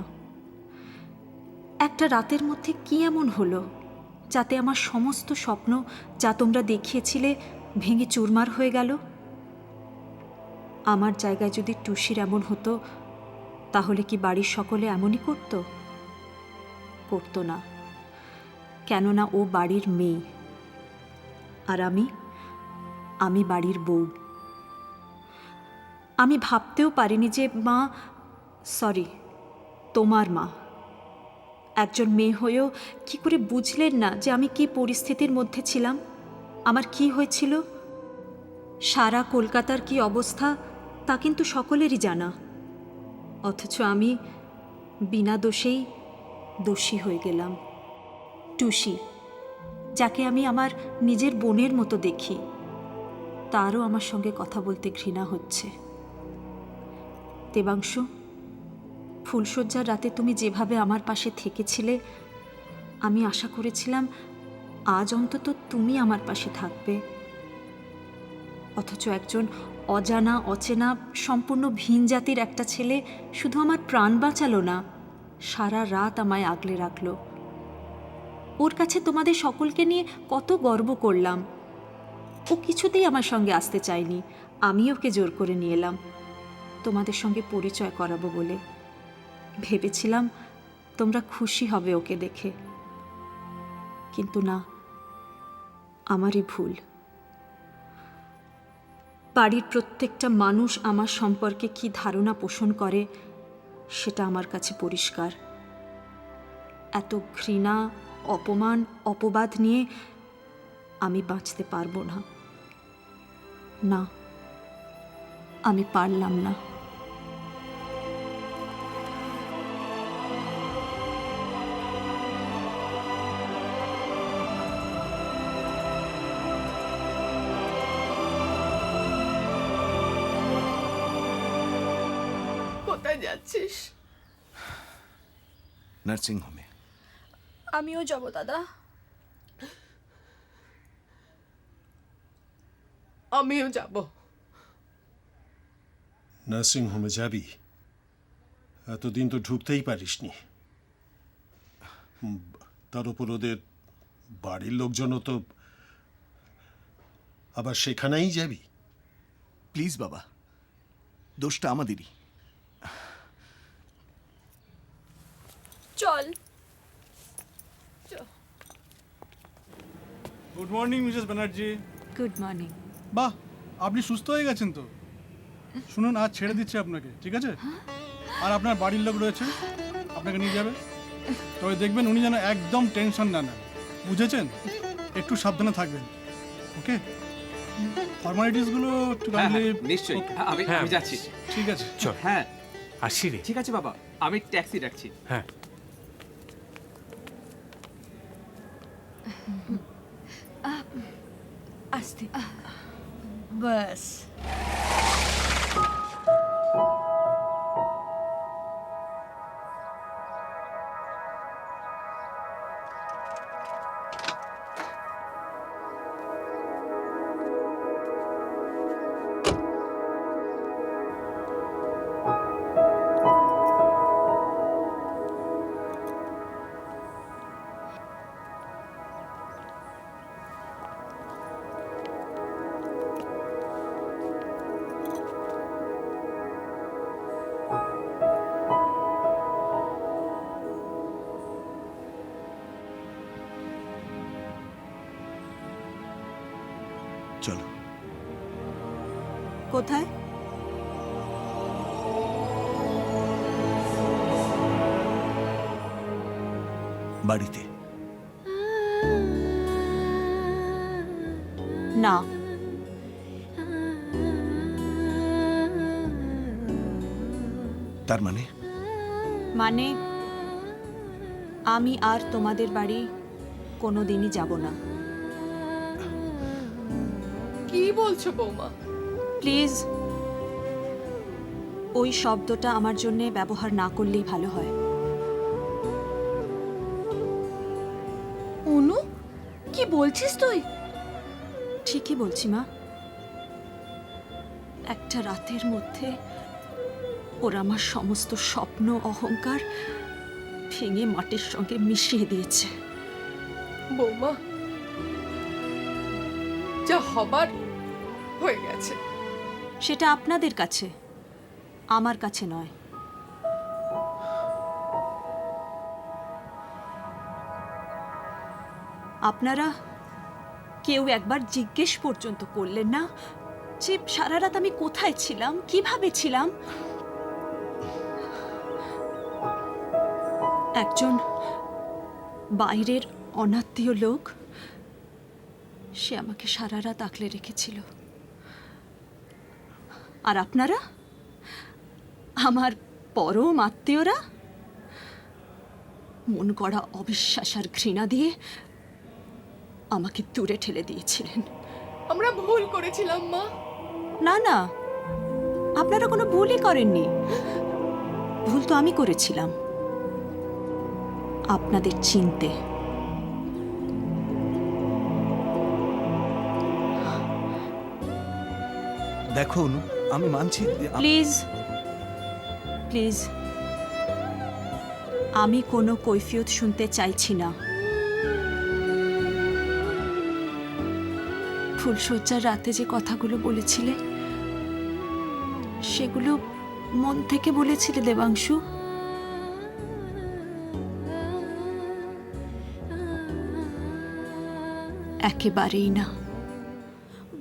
একটা রাতের মধ্যে কি এমন হলো যাতে আমার সমস্ত স্বপ্ন যা তোমরা দেখিয়েছিলে ভেঙে চুরমার হয়ে গেল? আমার জায়গায় যদি টুসির এমন হতো, তাহলে কি বাড়ির সকলে এমনই করতো? করতো না, কেননা ও বাড়ির মেয়ে আর আমি বাড়ির বউ। আমি ভাবতেও পারিনি যে মা, সরি, তোমার মা, একজন মেয়ে হয়েও কি করে বুঝলেন না যে আমি কি পরিস্থিতির মধ্যে ছিলাম, আমার কি হয়েছিল। সারা কলকাতার কি অবস্থা তা কিন্তু সকলেরই জানা, অথচ আমি বিনা দোষেই দোষী হয়ে গেলাম। টুসি, যাকে আমি আমার নিজের বোনের মতো দেখি, তারও আমার সঙ্গে কথা বলতে ঘৃণা হচ্ছে। দেবাংশু, ফুলশয্যার রাতে তুমি যেভাবে আমার পাশে থেকেছিলে, আমি আশা করেছিলাম আজ অন্তত তুমি আমার পাশে থাকবে। অথচ একজন অজানা, অচেনা, সম্পূর্ণ ভিন জাতির একটা ছেলে শুধু আমার প্রাণ বাঁচালো না, সারা রাত আমায় আগলে রাখলো। ওর কাছে তোমাদের সকলকে নিয়ে কত গর্ব করলাম। ও কিছুতেই আমার সঙ্গে আসতে চায়নি, আমি ওকে জোর করে নিয়ে এলাম তোমাদের সঙ্গে পরিচয় করাবো বলে। ভেবেছিলাম তোমরা খুশি হবে ওকে দেখে, কিন্তু না, আমারই ভুল। বাড়ির প্রত্যেকটা মানুষ আমার সম্পর্কে কি ধারণা পোষণ করে সেটা আমার কাছে পরিষ্কার। এত ঘৃণা, অপমান, অপবাদ নিয়ে আমি বাঁচতে পারবো না। না, আমি পারলাম না। কোথায় যাচ্ছিস? নার্সিং হোমে। আমিও যাব দাদা। আমিও যাব। নার্সিং হোমে যাবি? এতদিন তো ঢুকতেই পারিসনি। তার উপর ওদের বাড়ির লোকজনও তো, আবার সেখানেই যাবি? প্লিজ বাবা, দোষটা আমাদেরই। চল। Good morning Mrs Banerjee. Good morning. বাহ, আপনি সুস্থ হয়ে গেছেন তো। শুনুন, আজ ছেড়ে দিচ্ছে আপনাকে, ঠিক আছে? আর আপনার বাড়ির লোক রয়েছে, আপনাকে নিয়ে যাবে। তবে দেখবেন উনি যেন একদম টেনশন না নেন, বুঝেছেন? একটু সাবধানে থাকবেন, ওকে? ফর্মালিটিসগুলো একটু কাইন্ডলি। নিশ্চয়ই, আমি যাচ্ছি। ঠিক আছে, চল। হ্যাঁ আসি রে। ঠিক আছে বাবা, আমি ট্যাক্সি ডাকছি। হ্যাঁ। আস্তে। বাস। চলো। কোথায়? বাড়িতে। না, তার মানে? মানে আমি আর তোমাদের বাড়ি কোনোদিনই যাব না। কি বলছো বৌমা? প্লিজ ওই শব্দটা আমার জন্য ব্যবহার না করলেই ভালো হয়। অনু, কি বলছিস তুই? ঠিকই বলছি মা। একটা রাতের মধ্যে ওরা আমার সমস্ত স্বপ্ন, অহংকার ভেঙে মাটির সঙ্গে মিশিয়ে দিয়েছে। বৌমা, যা হবার হয়ে গেছে। সেটা আপনাদের কাছে, আমার কাছে নয়। আপনারা কেউ একবার জিজ্ঞেস পর্যন্ত করলেন না যে সারা রাত আমি কোথায় ছিলাম, কিভাবে ছিলাম। একজন বাইরের অনাত্মীয় লোক সে আমাকে সারা রাত আঁকলে রেখেছিল। আর আপনারা, আমার পরম আত্মীয়রা, মন গড়া অবিশ্বাস আর ঘৃণা দিয়ে আমাকে দূরে ঠেলে দিয়েছিলেন। আমরা ভুল করেছিলাম মা। না না, আপনারা কোনো ভুলই করেননি। ভুল তো আমি করেছিলাম, আপনাদের চিনতে। দেখো অনু, আমি মানছি। প্লিজ প্লিজ, আমি কোনো কৈফিয়ত শুনতে চাইছি না। ফুলশয্যার রাতে যে কথাগুলো বলেছিলে সেগুলো মন থেকে বলেছিলে দেবাংশু? একেবারেই না।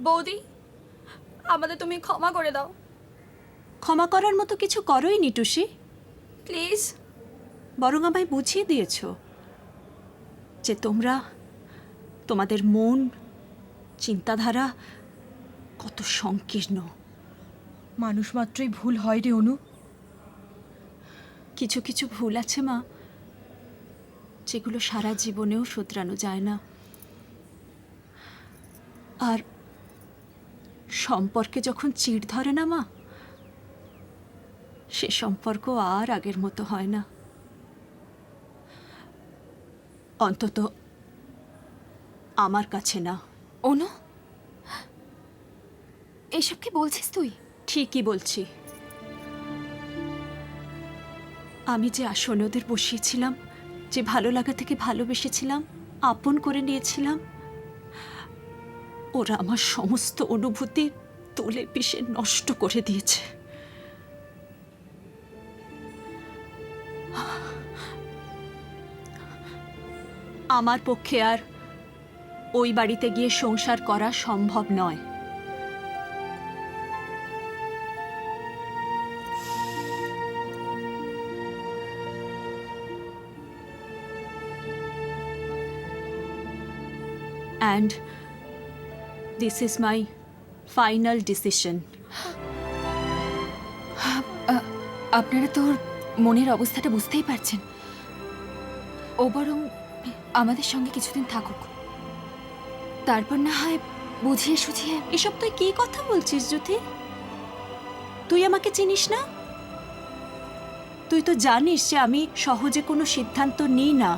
বৌদি, আমাদের তুমি ক্ষমা করে দাও। ক্ষমা করার মতো কিছু করোই নি টুসি। প্লিজ বরং আমায় বুঝিয়ে দিয়েছ যে তোমরা তোমাদের মন চিন্তাধারা কত সংকীর্ণ। মানুষ মাত্রই ভুল হয় রে অনু। কিছু কিছু ভুল আছে মা, যেগুলো সারা জীবনেও শুধরানো যায় না। আর সম্পর্কে যখন চিড় ধরে না মা, সে সম্পর্ক আর আগের মতো হয় না। অন্তত আমার কাছে না। অনু, এসব কি বলছিস তুই? ঠিকই বলছি। আমি যে আসনে ওদের বসিয়েছিলাম, যে ভালো লাগা থেকে ভালোবেসেছিলাম, আপন করে নিয়েছিলাম, ওরা আমার সমস্ত অনুভূতি তোলে পিষে নষ্ট করে দিয়েছে। আমার পক্ষে আর ওই বাড়িতে গিয়ে সংসার করা সম্ভব নয়। And this is my final decision. আপনারা তো ওর মনের অবস্থাটা বুঝতেই পারছেন। ও বরং আমাদের সঙ্গে কিছুদিন থাকুক, তারপর না হয় বুঝিয়ে সুঝিয়ে। এসব তুই কি কথা বলছিস জ্যোতি? তুই আমাকে চিনিস না? তুই তো জানিস যে আমি সহজে কোনো সিদ্ধান্ত নিই না,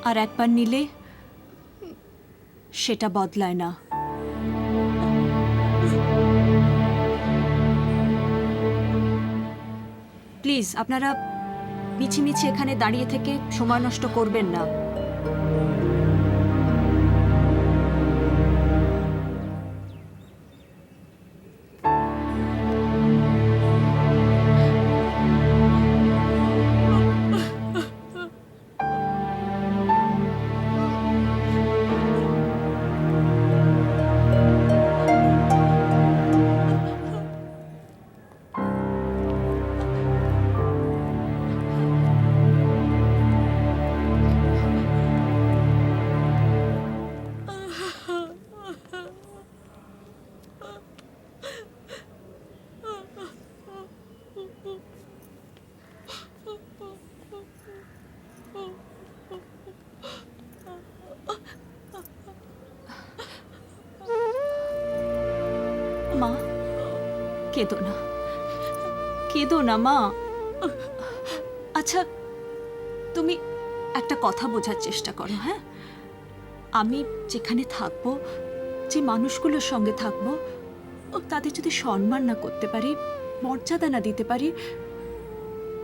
আর একবার নিলে সেটা বদলায় না। প্লিজ আপনারা মিছিমিছি এখানে দাঁড়িয়ে থেকে সময় নষ্ট করবেন না। মা, কেঁদো না, কেঁদো না মা। আচ্ছা, তুমি একটা কথা বোঝার চেষ্টা করো। হ্যাঁ, আমি যেখানে থাকবো, যে মানুষগুলোর সঙ্গে থাকবো, তাদের যদি সম্মান না করতে পারি, মর্যাদা না দিতে পারি,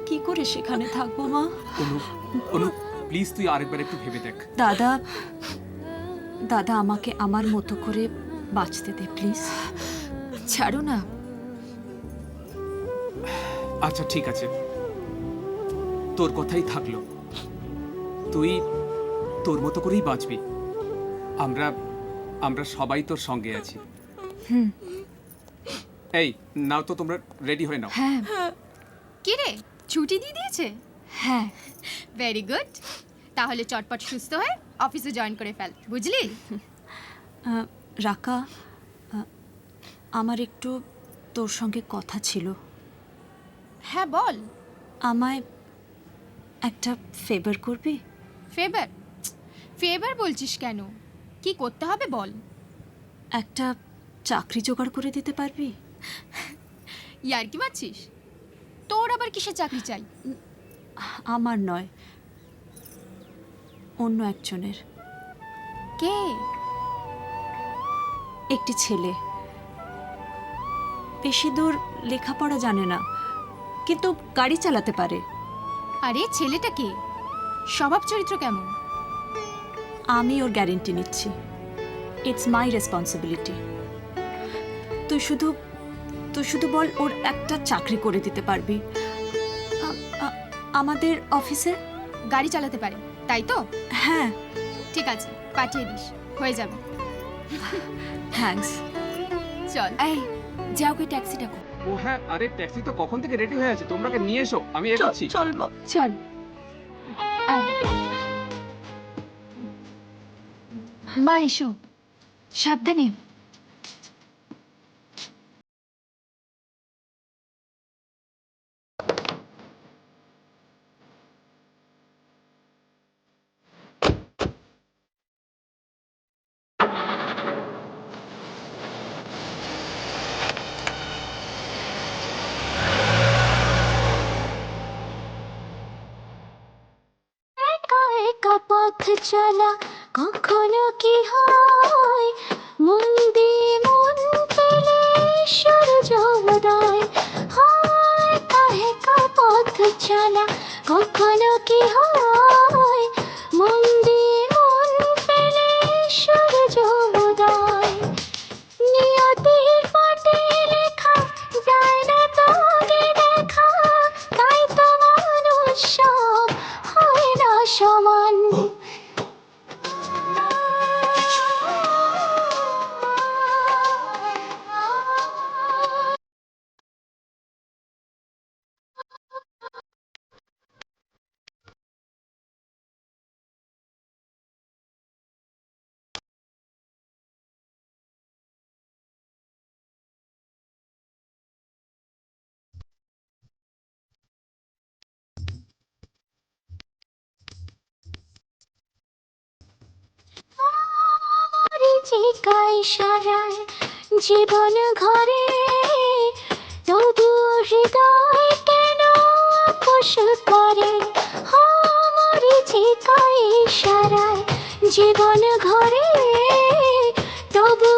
কি করে সেখানে থাকবো মা? অনু, অনু প্লিজ তুই আরেকবার একটু ভেবে দেখ। দাদা, দাদা আমাকে আমার মতো করে বাঁচতে দে প্লিজ। ছাড়ো না। আচ্ছা ঠিক আছে, তোর কথাই থাকলো। তুই তোর মতো করেই বাঁচবি। আমরা আমরা সবাই তোর সঙ্গে আছি। এই নাও তো, তোমরা রেডি হয়ে নাও। হ্যাঁ। কি রে, ছুটি দিয়ে দিয়েছে? হ্যাঁ। Very good. তাহলে চটপট সুস্থ হয়ে অফিসে জয়েন করে ফেল, বুঝলি? রাকা, আমার একটু তোর সঙ্গে কথা ছিল। হ্যাঁ বল। আমায় একটা ফেভার করবি? ফেভার? ফেভার বলছিস কেন? কি করতে হবে বল। একটা চাকরি জোগাড় করে দিতে পারবি? ইয়ার কি মারছিস? তোর আবার কিসের চাকরি চাই? আমার নয়, অন্য একজনের। কে? একটি ছেলে, বেশি দূর লেখাপড়া জানে না, কিন্তু গাড়ি চালাতে পারে। আরে ছেলেটা কে? স্বভাব চরিত্র কেমন? আমি ওর গ্যারেন্টি নিচ্ছি। It's my responsibility. তুই শুধু বল ওর একটা চাকরি করে দিতে পারবি আমাদের অফিসে। গাড়ি চালাতে পারে তাই তো? হ্যাঁ। ঠিক আছে, পাঠিয়ে দিস, হয়ে যাবে। থ্যাঙ্কস। চল। এই যাও, কে ট্যাক্সি ডাকো। ও হ্যাঁ, আরে ট্যাক্সি তো কখন থেকে রেডি হয়ে আছে, তোমরা নিয়ে এসো, আমি এগোচ্ছি। চল বাবা চল আয়। মা এসো, সাবধানে। একা একা পথ চলা কখনো কি হয়, মন দিয়ে মন পেলে ঈশ্বর জগদয় হয়। একা একা পথ চলা কখনো কি হয়, মন দিয়ে মন পেলে ঈশ্বর জগদয়। নিয়তির পাটে লেখা যায় না তো আগে দেখা, তাই তো মানুষ সব হয় না সমান। মরিচিকা ইশারায় জীবন ঘরে, তবু হৃদয় কেন আপোষ করে। মরিচিকা ইশারায় জীবন ঘরে, তবু